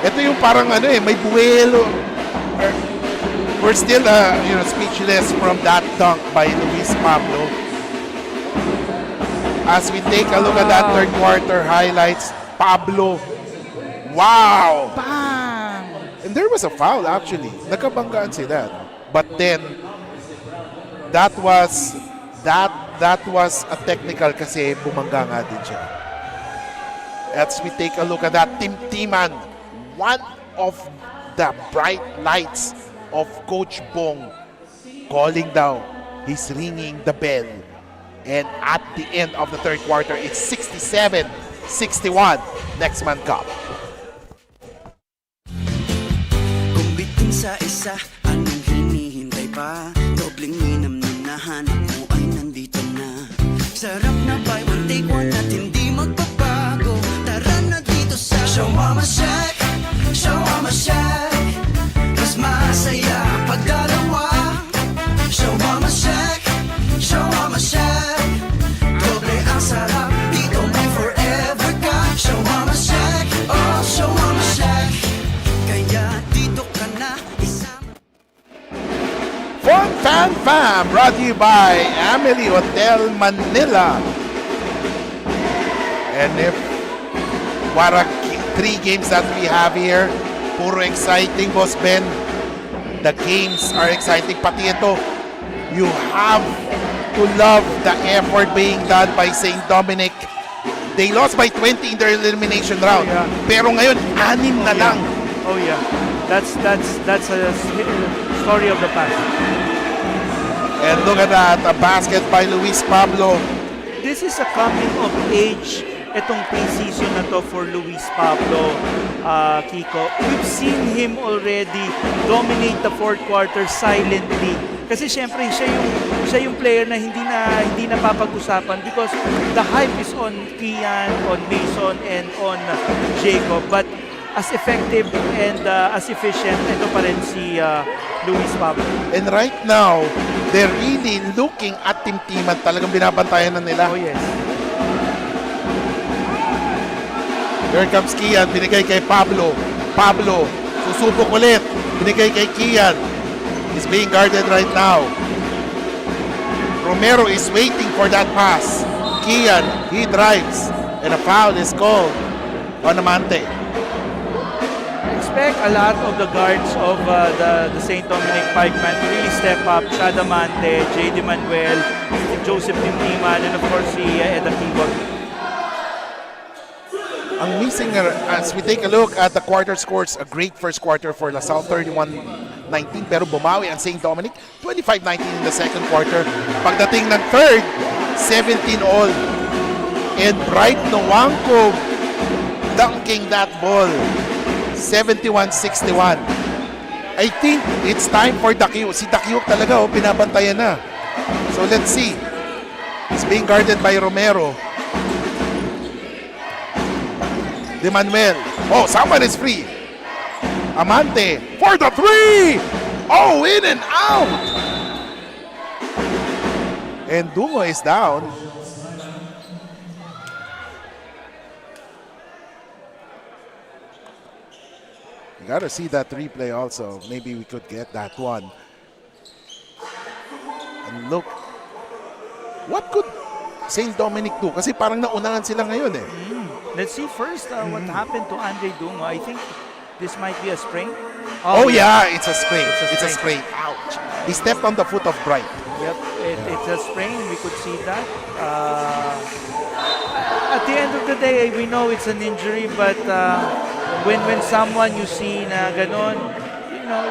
Ito yung parang may buwelo. We're still speechless from that dunk by Luis Pablo. As we take a look at that third quarter highlights, Pablo. Wow! Bang! And there was a foul actually. Nagkabanggaan sila. No? But then, that was a technical kasi bumangga nga din siya. As we take a look at that, Tim Timan, one of the bright lights of Coach Bong calling down. He's ringing the bell. And at the end of the third quarter, it's 67-61. Next man cup. Kung bitin sa isa, anong hinihintay pa? Dobling minam na nahanap mo ay nandito na. Sarap na buy one take one at hindi magbabago. Tara na dito sa Shawarma Shack, Shawarma Shack. Mas masaya pag dalawa. Shawarma Shack, Shawarma Shack. Doble ang sarap, dito may forever ka. Shawarma Shack, oh Shawarma Shack. Kaya dito ka na isama. Fun Fan Fam, brought to you by Emily Hotel Manila. And if what a 3 games that we have here, puro exciting, Boss Ben. The games are exciting. Pati ito, you have to love the effort being done by St. Dominic. They lost by 20 in their elimination round. Yeah. Pero ngayon, 6 na lang. Oh yeah, that's a story of the past. And look at that, a basket by Luis Pablo. This is a coming of age itong pre-season na to for Luis Pablo, Kiko. We've seen him already dominate the fourth quarter silently. Kasi syempre siya yung player na hindi na papag-usapan because the hype is on Kian, on Mason, and on Jacob. But as effective and as efficient, ito pa rin si Luis Pablo. And right now, they're really looking at Tim Timan. Talagang binabantayan na nila. Oh yes. Here comes Kian, binigay kay Pablo. Pablo, susubok ulit. Binigay kay Kian. He's being guarded right now. Romero is waiting for that pass. Kian, he drives. And a foul is called on Amante. I expect a lot of the guards of the St. Dominic Pikemen to really step up. Shadamante, J.D. Manuel, Joseph Timtiman, and of course si Eda Kibot. Ang missing, as we take a look at the quarter scores, a great first quarter for LaSalle, 31-19, pero bumawi ang St. Dominic, 25-19 in the second quarter. Pagdating ng third, 17 all. And Bright Nwankwo dunking that ball, 71-61. I think it's time for Dakyuk. Si Dakyuk talaga, binabantayan na. So let's see. He's being guarded by Romero. De Manuel. Oh, someone is free. Amante for the 3. Oh, in and out. And Dungo is down. You gotta see that replay also. Maybe we could get that one. And look, what could St. Dominic do? Kasi parang naunahan sila ngayon eh. Let's see first what happened to Andre Dungo. I think this might be a sprain. Oh yeah, it's a sprain. It's a sprain. sprain. Ouch. He stepped on the foot of Bright. Yep, it's a sprain. We could see that. At the end of the day, we know it's an injury, but when someone you see na ganon, you know,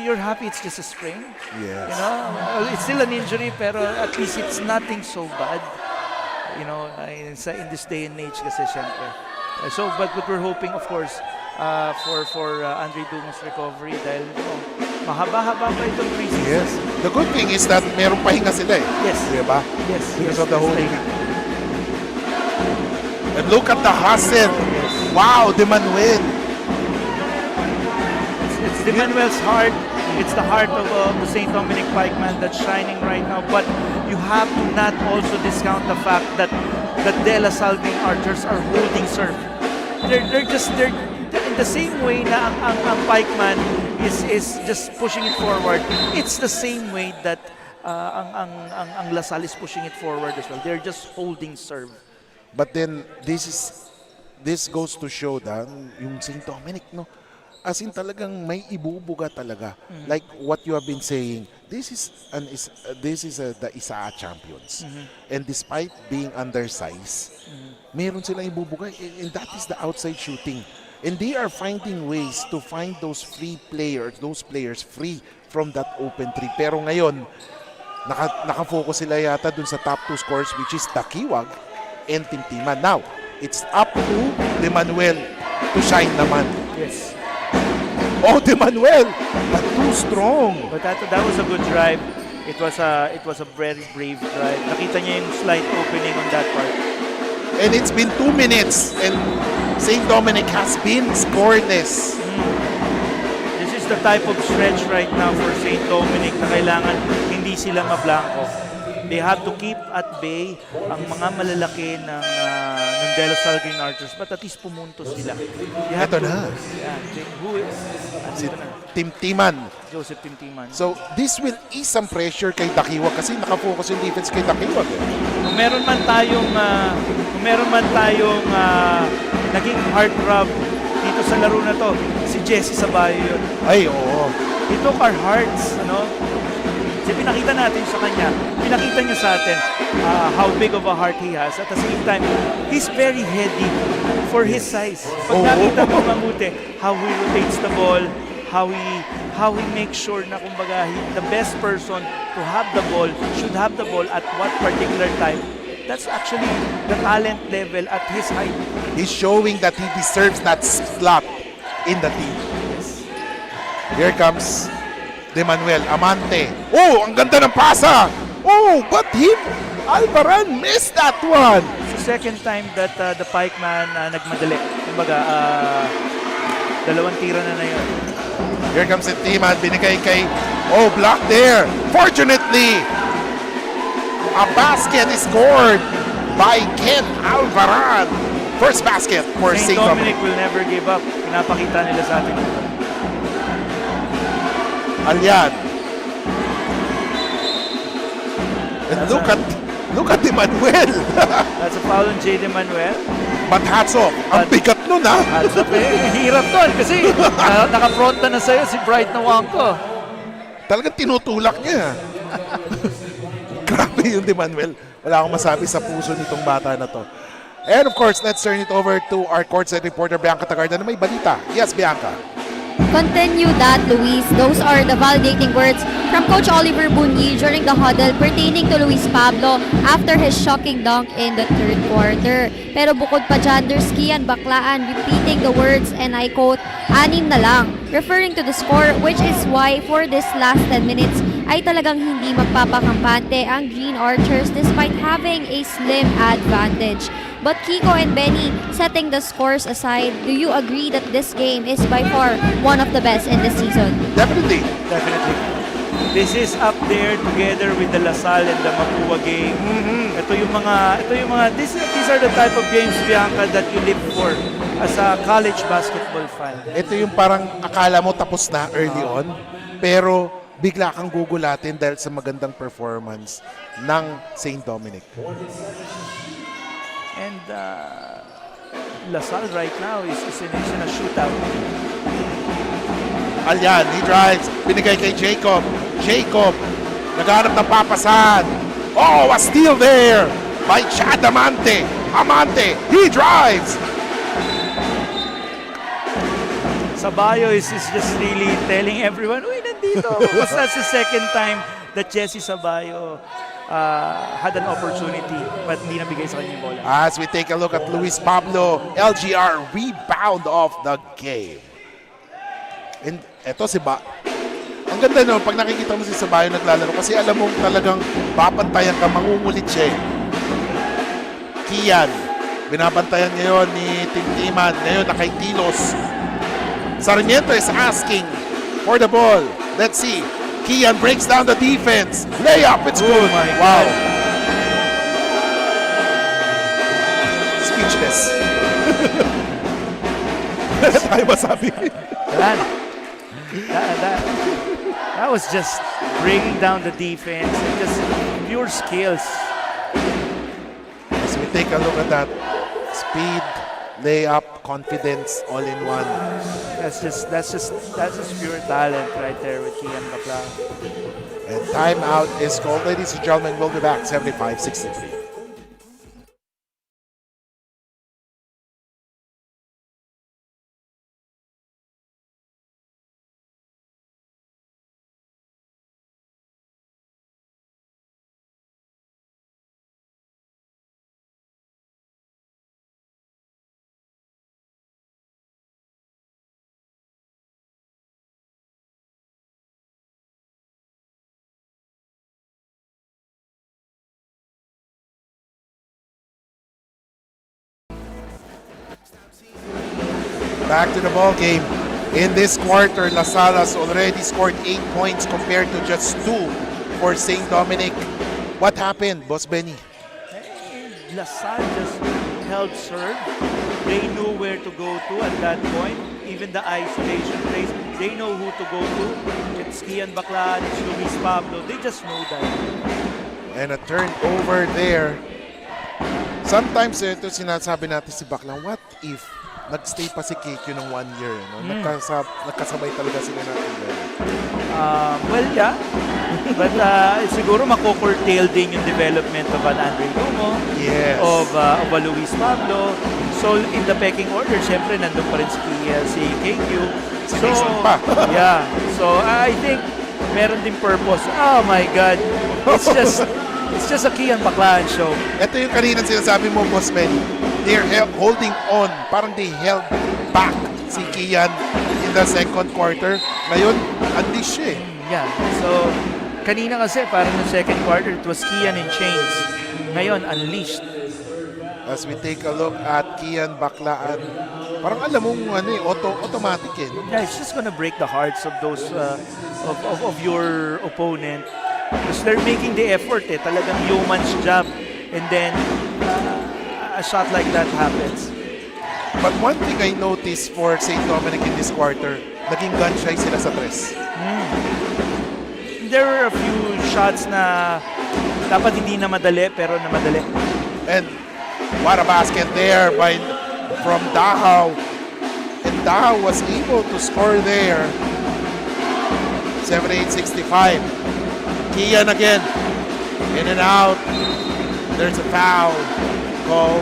you're happy it's just a sprain. Yes. You know, it's still an injury, pero at least it's nothing so bad. You know, in this day and age kasi syempre. So, but we're hoping, of course, for Andre Dungo's recovery dahil mahaba-haba pa itong preseason. Yes. The good thing is that merong pahinga sila eh. Yes. Diba? Yes. Because of the Holy Week. And look at the hustle. Wow, De Manuel. It's De Manuel's heart. It's the heart of the St. Dominic Pikeman that's shining right now. But you have to not also discount the fact that the Dlsu archers are holding serve. They're in the same way na ang Pikeman is just pushing it forward. It's the same way that ang LaSalle is pushing it forward as well. They're just holding serve. But then this goes to show that yung St. Dominic, no, as in talagang may ibubuga talaga. Like what you have been saying, this is the ISA champions. And despite being undersized, meron silang ibubuga, and that is the outside shooting. And they are finding ways to find those players free from that open three. Pero ngayon, nakafocus sila yata dun sa top 2 scores, which is Takiwag and Timtiman. Now, it's up to De Manuel to shine naman. Yes. Oh, De Manuel, but too strong. But that was a good drive. It was a very brave drive. Nakita niya yung slight opening on that part. And it's been 2 minutes and St. Dominic has been scoreless. This is the type of stretch right now for St. Dominic na kailangan hindi sila mablanko. They have to keep at bay ang mga malalaki ng Dlsu Green Archers, but at least pumuntos sila. Ito na. Si Timtiman. Joseph Timtiman. So, this will ease some pressure kay Takiwag kasi nakafocus yung defense kay Takiwag. Kung meron man tayong naging heartthrob dito sa laro na to, si Jesse Sabayo yun. Ay, oo. He took our hearts, ano? Kasi pinakita natin sa kanya, pinakita niya sa atin how big of a heart he has. At the same time, he's very heady for his size. Pag nakita mo mabuti, how he rotates the ball, how he makes sure na kumbaga the best person to have the ball should have the ball at what particular time. That's actually the talent level at his height. He's showing that he deserves that slot in the team. Here comes De Manuel, Amante. Oh, ang ganda ng pasa! Oh, but Alvaran missed that one! It's the second time that the Pikeman nagmadali. Kumbaga, dalawang tira na yun. Here comes Timan, binigay kay... Oh, block there! Fortunately, a basket is scored by Ken Alvaran. First basket for St. St. Dominic will never give up. Pinapakita nila sa atin. Alyan. And look at De Manuel. That's a foul on J. De Manuel. But hats off. Ang bigat nun, ha? Hats off hirap doon kasi nakafronta na sa'yo si Bright Nawangko. Talagang tinutulak niya. Grabe yung De Manuel. Wala akong masabi sa puso nitong bata na to. And of course, let's turn it over to our courtside reporter, Bianca Tagarda, na may balita. Yes, Bianca. Continue that, Luis. Those are the validating words from Coach Oliver Bunyi during the huddle pertaining to Luis Pablo after his shocking dunk in the third quarter. Pero bukod pa dyan, there's Kian Baklaan repeating the words, and I quote, 6 na lang, referring to the score, which is why for this last 10 minutes ay talagang hindi magpapakampante ang Green Archers despite having a slim advantage. But Kiko and Benny, setting the scores aside, do you agree that this game is by far one of the best in the season? Definitely. This is up there together with the Lasal and the Mapua game. These are the type of games, Bianca, that you live for as a college basketball fan. Ito yung parang akala mo tapos na early on, pero bigla kang gugulatin dahil sa magandang performance ng St. Dominic. And Lasal right now is in a shootout. Alyan, he drives. Binigay kay Jacob. Jacob, naghanap ng papasan. Oh, a steal there by Chad Amante. Amante, he drives. Sabayo is just really telling everyone, uy, nandito. Because that's the second time that Jesse Sabayo had an opportunity but hindi nabigay sa kanya yung bola. As we take a look at Luis Pablo, LGR rebound of the game. And eto ang ganda no, pag nakikita mo si Sabayo naglalaro kasi alam mo talagang papantayan ka, mangungulit siya eh. Kian, binabantayan ngayon ni Timtiman, ngayon na kay Tilos. Sarmiento is asking for the ball. Let's see. Kian breaks down the defense. Layup, it's good. My wow. God. Speechless. Tayo masabi. That was just bringing down the defense and just pure skills. As we take a look at that, speed, layup, confidence, all in one. That's just pure talent right there with Kian Bakla. And timeout is called. Ladies and gentlemen, we'll be back 75-63. Back to the ball game. In this quarter, La Salas already scored 8 points compared to just 2 for St. Dominic. What happened, Boss Benny? LaSalle just held serve. They knew where to go to at that point. Even the isolation plays, they know who to go to. It's Kian Bakla, it's Luis Pablo. They just know that. And a turnover there. Sometimes ito sinasabi natin si Bakla, what if nagstay pa si KQ ng 1 year? No? Nagkasabay talaga sila natin. Well, yeah. But siguro mako-curtail din yung development of an Andre Lumo, Yes. of a Luis Pablo. So, in the pecking order, syempre, nandun pa rin si KQ. Si Mason pa. Yeah. So, I think meron din purpose. Oh my God. It's just a Kian Baklaan show. Ito yung kanina sinasabi mo, Boss Benny. They're holding on. Parang they held back si Kian in the second quarter. Ngayon, unleash siya eh. Yeah. So, kanina kasi parang the second quarter, it was Kian in chains. Ngayon, unleashed. As we take a look at Kian Baklaan, parang alam mong automatic eh. No? Yeah, it's just gonna break the hearts of those of your opponent. Because they're making the effort eh. Talagang yeoman's job. And then, a shot like that happens. But one thing I noticed for St. Dominic in this quarter, naging gun shy sila sa tres. There were a few shots na dapat hindi na madali, pero na madali. And what a basket there from Dahaw. And Dahaw was able to score there. 78-65. Kian again. In and out. There's a foul call.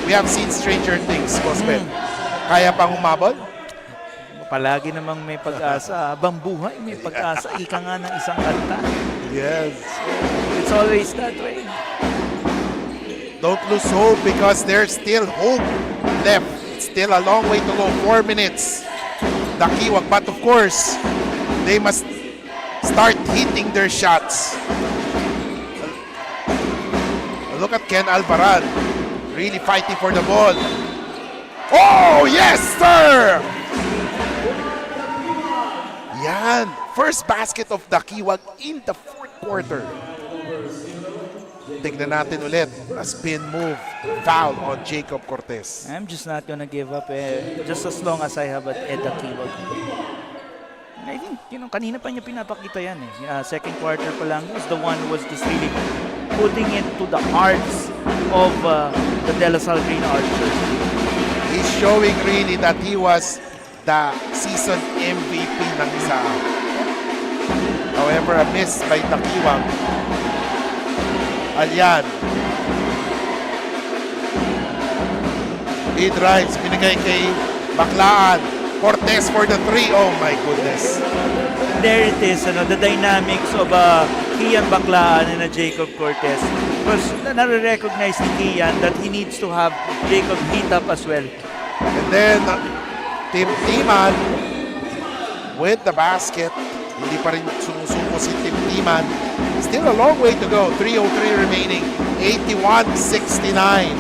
We have seen stranger things, Boss Ben. Kaya pang umabot? Palagi namang may pag-asa. Habang buhay, may pag-asa. Ika nga ng isang kanta. Yes. It's always that way. Don't lose hope because there's still hope left. It's still a long way to go. 4 minutes. The Kiwag, but of course, they must start hitting their shots. Look at Ken Alvarad, really fighting for the ball. Oh, yes, sir! Yan, first basket of the Kiwag in the fourth quarter. Tignan natin ulit, a spin move, foul on Jacob Cortez. I'm just not gonna give up just as long as I have Eda Kiwag. I think, kanina pa niya pinapakita yan eh. Second quarter pa lang was the one who was just really putting it to the hearts of the Dlsu Green Archers. He's showing really that he was the season MVP ng isa. However, a miss by Takiwang. Alyan. He drives, binigay kay Baklaan. Cortez for the 3. Oh my goodness. There it is, the dynamics of Kian Baklaan and Jacob Cortez. Because nare-recognize ni Kian that he needs to have Jacob heat up as well. And then, Tim Timan with the basket. Hindi pa rin sumusuko si Tim Timan. Still a long way to go. 3:03 remaining. 81-69.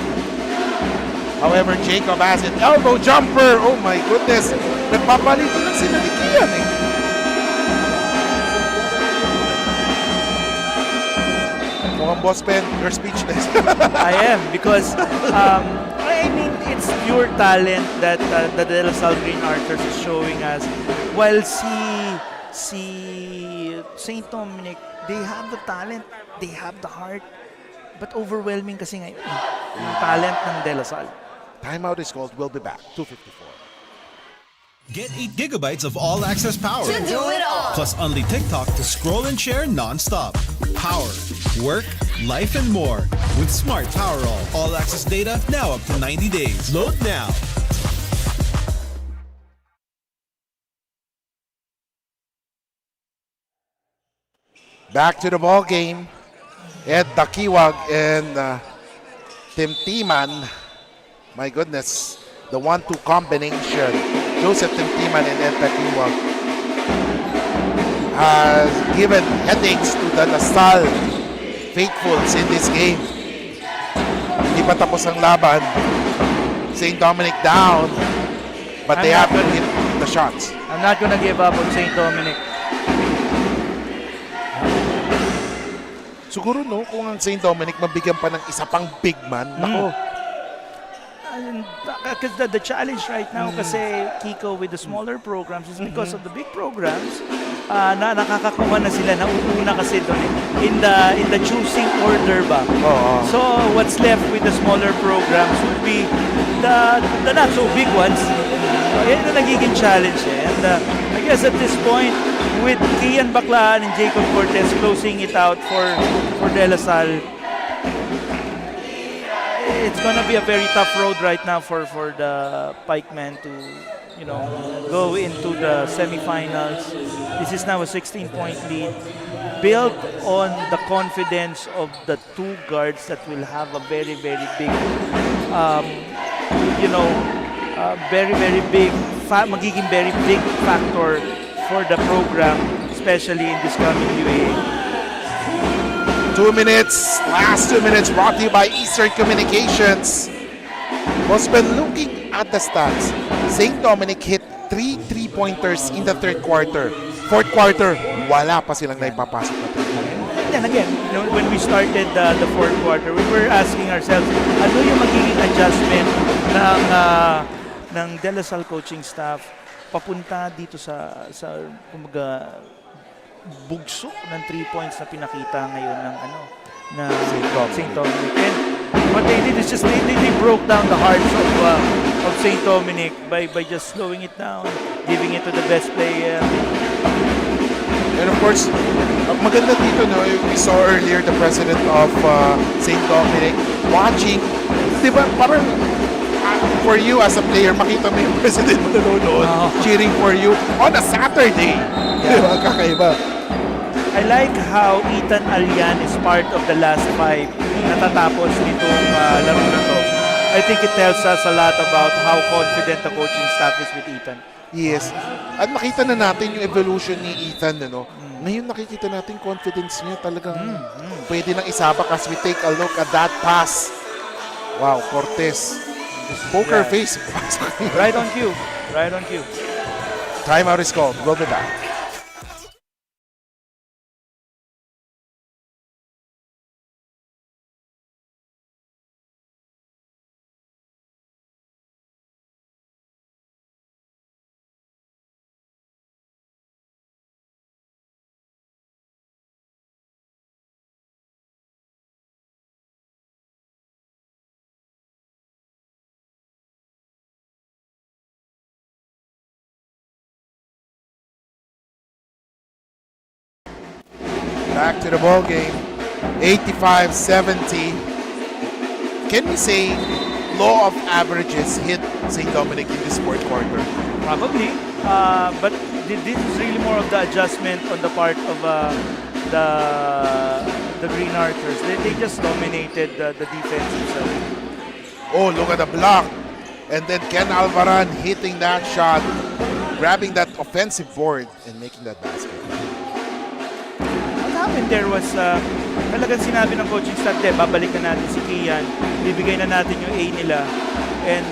However, Jacob has an elbow jumper. Oh my goodness. Nagpapalito lang sila ni Kian eh. Mukhang Boss Ben, you're speechless. I am because I mean it's pure talent that the Dlsu Green Archers is showing us. While si St. Dominic, they have the talent, they have the heart, But overwhelming kasi ngayon yung talent ng De La Salle. Timeout is called. We'll be back. 2:54. Get 8 gigabytes of all access power. To do it all. Plus unlimited TikTok to scroll and share non-stop. Power, work, life, and more. With Smart Power all access data now up to 90 days. Load now. Back to the ball game. Ed Dakiwag and Timtiman. My goodness, the 1-2 combination. Joseph Timtiman and Ed Dakiwag has given headaches to the LaSalle faithfuls in this game. Hindi pa tapos ang laban. St. Dominic down, but they have to hit the shots. I'm not gonna give up on St. Dominic. Siguro no, kung ang St. Dominic mabigyan pa ng isa pang big man, nako. Because the challenge right now kasi Kiko with the smaller programs is because of the big programs na nakakakuha na sila, nauuna kasi doon in the choosing order ba. So what's left with the smaller programs would be the not so big ones. Yan na nagiging challenge and I guess at this point with Kian Baclaan and Jacob Cortez closing it out for De La Salle, it's gonna be a very tough road right now for the Pikemen to, you know, go into the semifinals. This is now a 16-point lead, built on the confidence of the two guards that will have a very, very big, very big, magiging very big factor for the program, especially in this coming UAA. 2 minutes, last 2 minutes brought to you by Eastern Communications. Was been looking at the stats. St. Dominic hit 3 3-pointers in the third quarter. Fourth quarter, wala pa silang naipapasok na 3-pointer. Then again, when we started the fourth quarter, we were asking ourselves, ano yung magiging adjustment ng De La Salle coaching staff papunta dito sa kumbaga bugso ng 3 points na pinakita ngayon ng St. Dominic. And what they did is just they broke down the hearts of St. Dominic by just slowing it down, giving it to the best player. And of course, maganda dito, no, we saw earlier the president of St. Dominic watching, di ba, parang for you as a player, makita mo yung president mo nanonood, cheering for you on a Saturday. Di ba, kakaiba. I like how Ethan Alian is part of the last 5 natatapos nitong laro na to. I think it tells us a lot about how confident the coaching staff is with Ethan. Yes. At makita na natin yung evolution ni Ethan, ano? Ngayon nakikita natin confidence niya talagang pwede nang isabak as we take a look at that pass. Wow, Cortez. Poker face. Right on cue. Right on cue. Timeout is called. We'll be back. Back to the ball game. 85-70. Can we say law of averages hit St. Dominic in this fourth quarter? Probably. But this is really more of the adjustment on the part of the Green Archers. They just dominated the defense itself. Oh, look at the block. And then Ken Alvaran hitting that shot, grabbing that offensive board and making that basket. And there was talagang sinabi ng coaching staff, babalikan natin si Kian, bibigay na natin yung A nila. And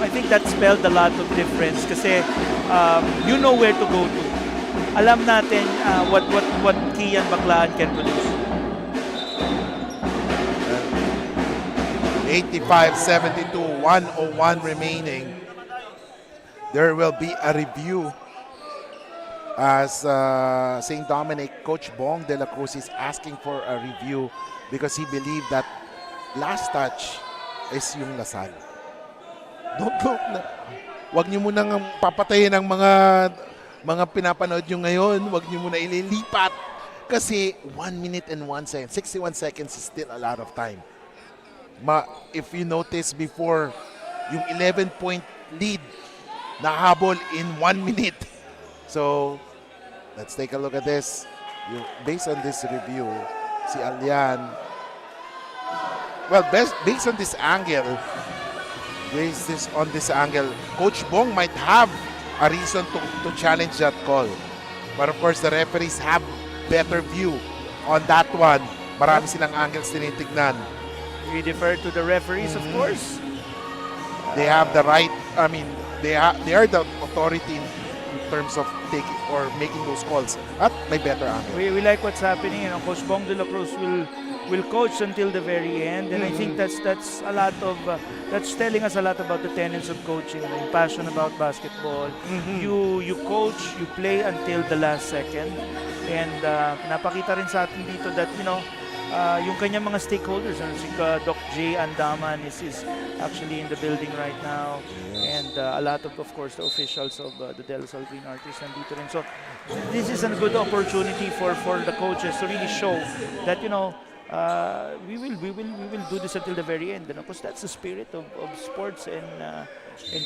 I think that spelled a lot of difference kasi you know where to go to. Alam natin what Kian Baclaan can produce. 85-72, 101 remaining. There will be a review as St. Dominic coach Bong De La Cruz is asking for a review because he believed that last touch is yung Lasal. Don't look na. Huwag niyo munang papatayin ang mga pinapanood nyo ngayon. Huwag niyo muna ililipat. Kasi 1 minute and 1 second, 61 seconds is still a lot of time. If you notice before, yung 11-point lead nahabol in 1 minute. So, let's take a look at this. Based on this review, si Alian, well, based on this angle, Coach Bong might have a reason to challenge that call. But of course, the referees have better view on that one. Marami silang angles tinitignan. We defer to the referees, of course. They have the right, I mean, they are the authority in terms of taking or making those calls at may better angle. We like what's happening. Coach Bong de la Cruz will coach until the very end, and I think that's a lot of that's telling us a lot about the tenets of coaching, yung passion about basketball. You coach, you play until the last second, and napakita rin sa atin dito that yung kanyang mga stakeholders, si Doc J. Andaman is actually in the building right now, and a lot of course the officials of the Dlsu Green Artists nandito rin. So this is a good opportunity for the coaches to really show that we will do this until the very end, because that's the spirit of sports and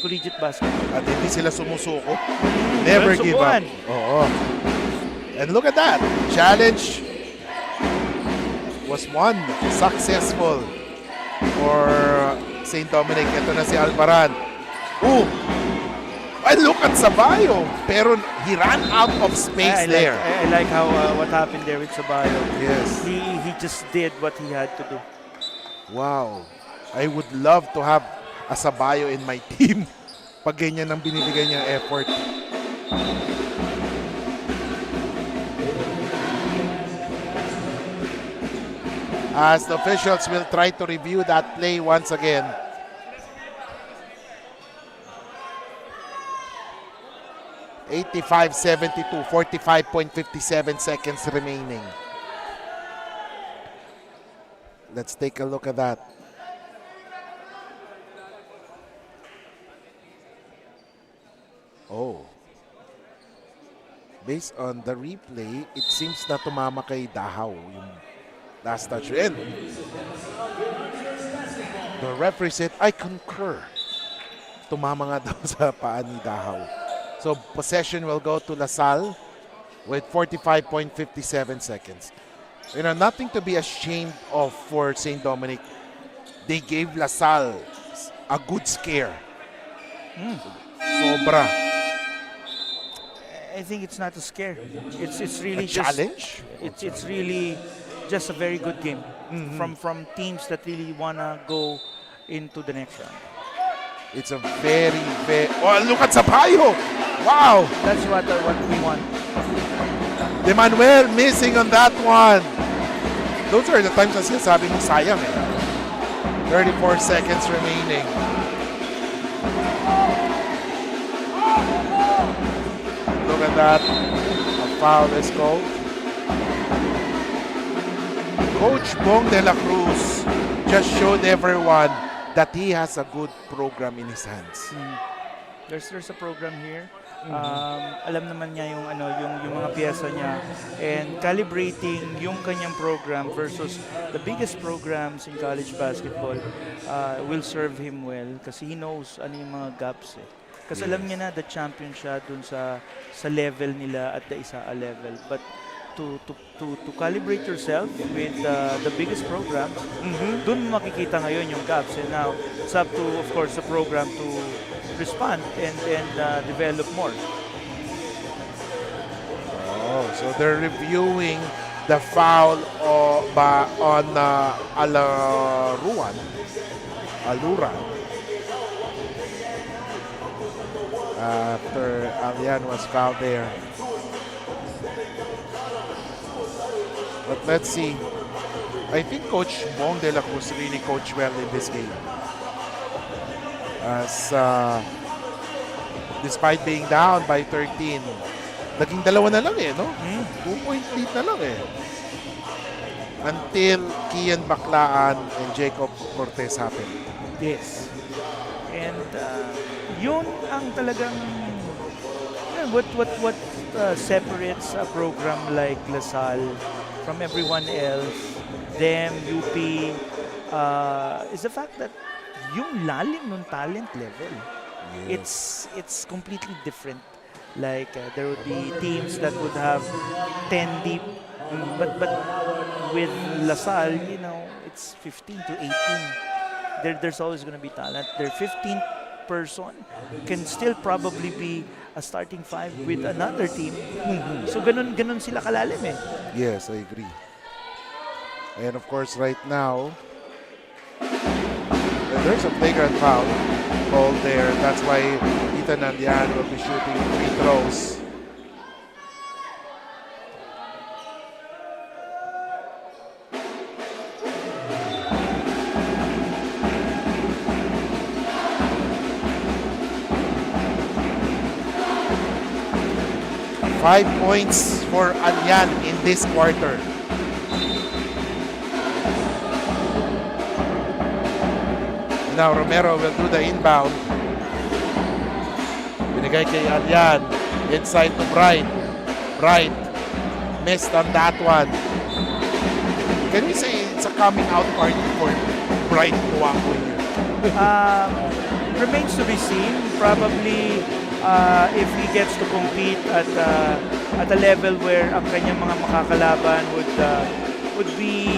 collegiate basketball. At hindi sila sumusuko. Never give up. Oo. And look at that. Challenge was won. Successful for St. Dominic. Ito na si Alvaran. And look at Sabayo. Pero he ran out of space there. I like how what happened there with Sabayo. Yes. He just did what he had to do. Wow. I would love to have a Sabayo in my team. Pag ganyan ang binibigay niyang effort. As the officials will try to review that play once again. (85-72), 45.57 seconds remaining. Let's take a look at that. Based on the replay, it seems na tumama kay Dahaw yung last touch. And the referee said, I concur. Tumama nga daw sa paa ni Dahaw. So possession will go to LaSalle with 45.57 seconds. Nothing to be ashamed of for St. Dominic. They gave LaSalle a good scare. Sobra. I think it's not a scare. It's really A challenge? It's really just a very good game from teams that really wanna go into the next round. It's a very, very... Oh, look at Sampaio! Wow! That's what we want. De Manuel missing on that one. Those are the times na sinasabi mo sayang 34 seconds remaining. Look at that. A foul is called. Coach Bong de la Cruz just showed everyone that he has a good program in his hands. There's a program here. Alam naman niya yung mga piyesa niya, and calibrating yung kanyang program versus the biggest programs in college basketball will serve him well kasi he knows ano yung mga gaps Kasi alam niya na the champion siya dun sa level nila at the isa level. But to calibrate yourself with the biggest program, dun makikita ngayon yung gaps. And now, it's up to, of course, the program to respond and develop more. So they're reviewing the foul on Aluran. After Alian was fouled there. But let's see. I think Coach Bong de la Cruz really coached well in this game. As despite being down by 13, naging dalawa na lang no? 2-point lead na lang until Kian Baclaan and Jacob Cortez happen. Yes. And yun ang talagang what separates a program like LaSalle from everyone else, them, UP, is the fact that yung lalim ng talent level. It's completely different. Like there would be teams that would have 10 deep, but with LaSalle, it's 15 to 18. There's always going to be talent. Their 15th person can still probably be a starting five with another team. So ganun sila kalalim eh. Yes, I agree. And of course, right now, there's a flagrant foul called there. That's why Ethan Andian will be shooting free throws. Five points for Anyan in this quarter. Now Romero will do the inbound. Binigay kay Anyan. Inside to Bright. Bright missed on that one. Can we say it's a coming out party for Bright Tuwako here? Remains to be seen. Probably if he gets to compete at a level where ang kanyang mga makakalaban would be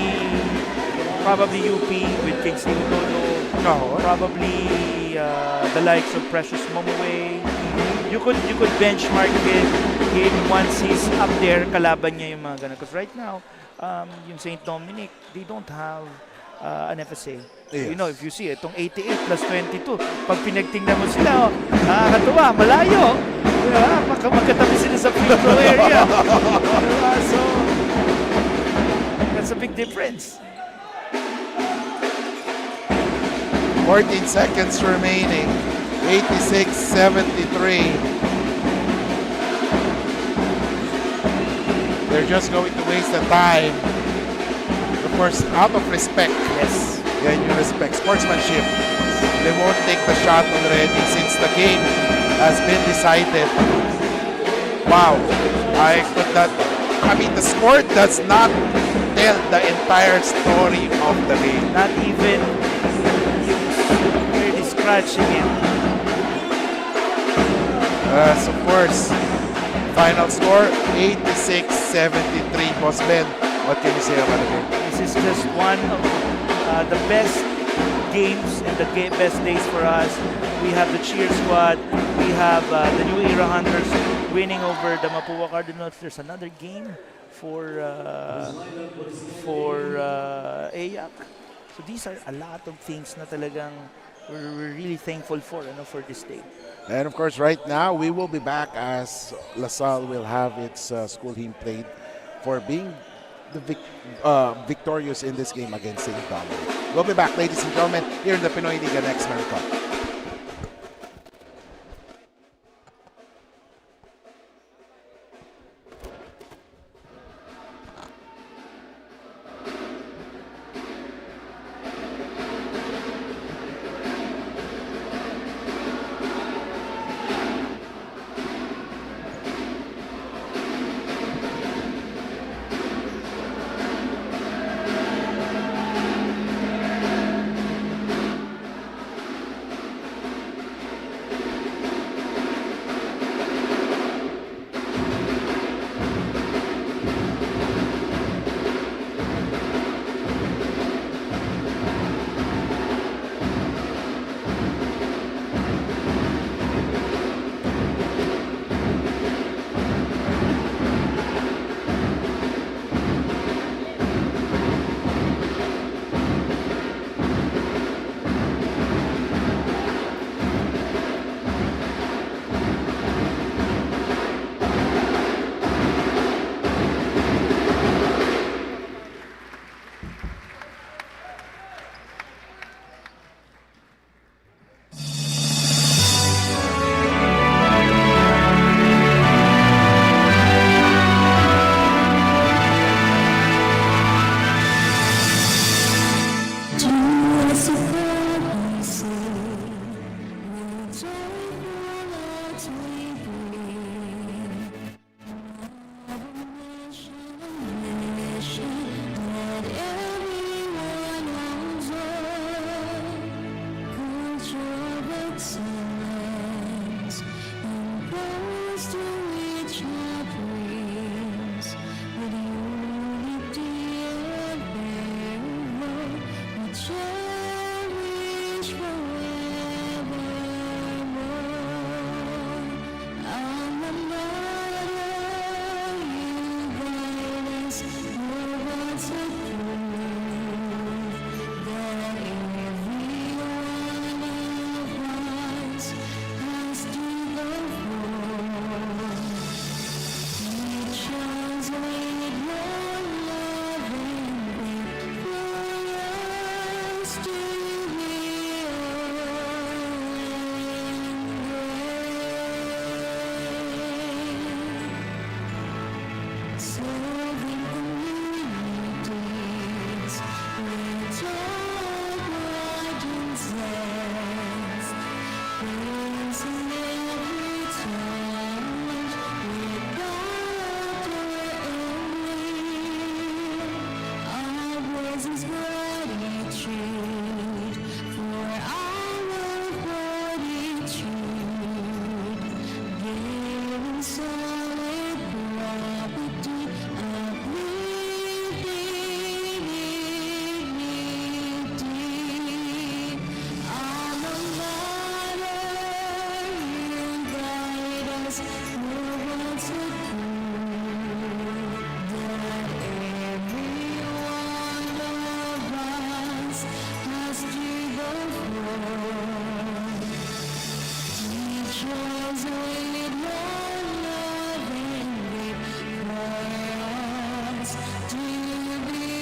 probably UP with Kingsley Utono. No. Probably the likes of Precious Momoway. You could benchmark it in once he's up there, kalaban niya yung mga ganun. Because right now, yung St. Dominic, they don't have an FSA. Yes. If you see itong 88 plus 22, pag pinagtingnan mo sila, nakakatuwa, malayo. Magkatabi sila sa free throw area. So, that's a big difference. 14 seconds remaining. 86-73. They're just going to waste the time. Of course, out of respect. Yes. Yeah, you respect sportsmanship. They won't take the shot already since the game has been decided. Wow. The score does not tell the entire story of the game. Not even really scratching it. Of course, final score 86-73. Boss Ben, what can you say about the game? This is just one of the best games and the best days for us. We have the cheer squad. We have the New Era Hunters winning over the Mapua Cardinals. There's another game for AYAC. So these are a lot of things na talagang we're really thankful for this day. And of course, right now, we will be back as LaSalle will have its school team played for being the victorious in this game against St. Dominic. We'll be back, ladies and gentlemen, here in the Pinoyliga next marathon. was with one love and wait for us to be whole and great.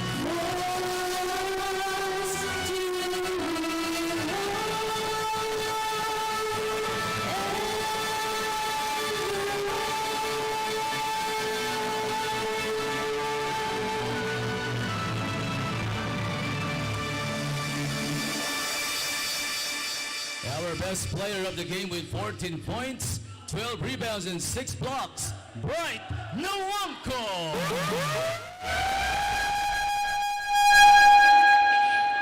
For us to be Our best player of the game with 14 points, 12 rebounds, and 6 blocks, Bright Nawangko.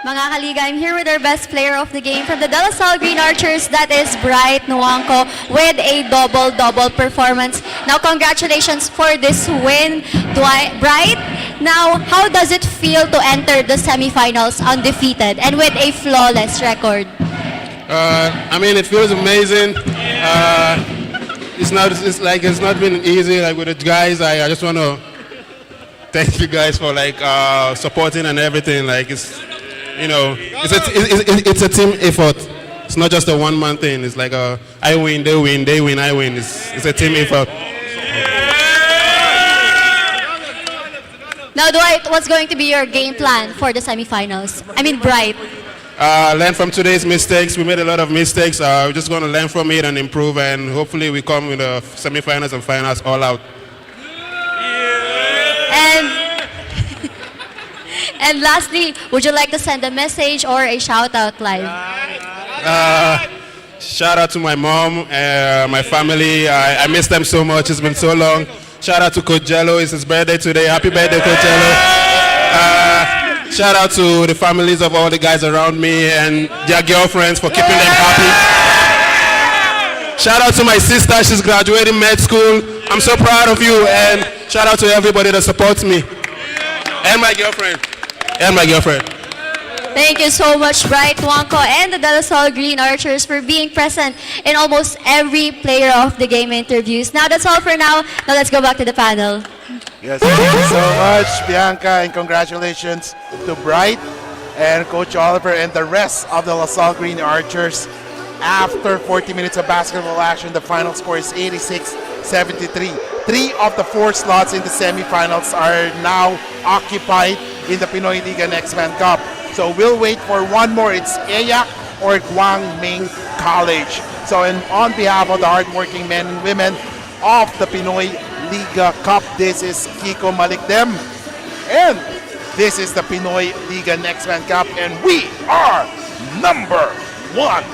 Mga kaliga, I'm here with our best player of the game from the Dlsu Green Archers, that is Bright Nawangko, with a double-double performance. Now, congratulations for this win, Bright. Now, how does it feel to enter the semifinals undefeated and with a flawless record? I mean, it feels amazing. It's not been easy like with the guys. I just want to thank you guys for supporting and everything. Like it's a team effort. It's not just a one-man thing. It's like I win, they win, they win, I win. It's a team effort. Now, Dwight, what's going to be your game plan for the semifinals? I mean, Bright. Learn from today's mistakes. We made a lot of mistakes. We're just going to learn from it and improve, and hopefully we come in the semifinals and finals all out. And lastly, would you like to send a message or a shout out live? Shout out to my mom, my family. I miss them so much. It's been so long. Shout out to Coach Jello. It's his birthday today. Happy birthday, Coach Jello. Shout out to the families of all the guys around me and their girlfriends for keeping them happy. Shout out to my sister. She's graduating med school. I'm so proud of you. And shout out to everybody that supports me. And my girlfriend. Thank you so much, Bright Nawangko and the Dlsu Green Archers, for being present in almost every player of the game interviews. Now, that's all for now. Now, let's go back to the panel. Yes, thank you so much, Bianca, and congratulations to Bright and Coach Oliver and the rest of the Dlsu Green Archers. After 40 minutes of basketball action, the final score is 86-73. 3 of the 4 slots in the semifinals are now occupied in the Pinoyliga Next Man Cup. So we'll wait for one more. It's Ayak or Guangming College. So on behalf of the hardworking men and women of the Pinoyliga Cup, this is Kiko Malikdem, and this is the Pinoyliga Next Man Cup, and we are number 1.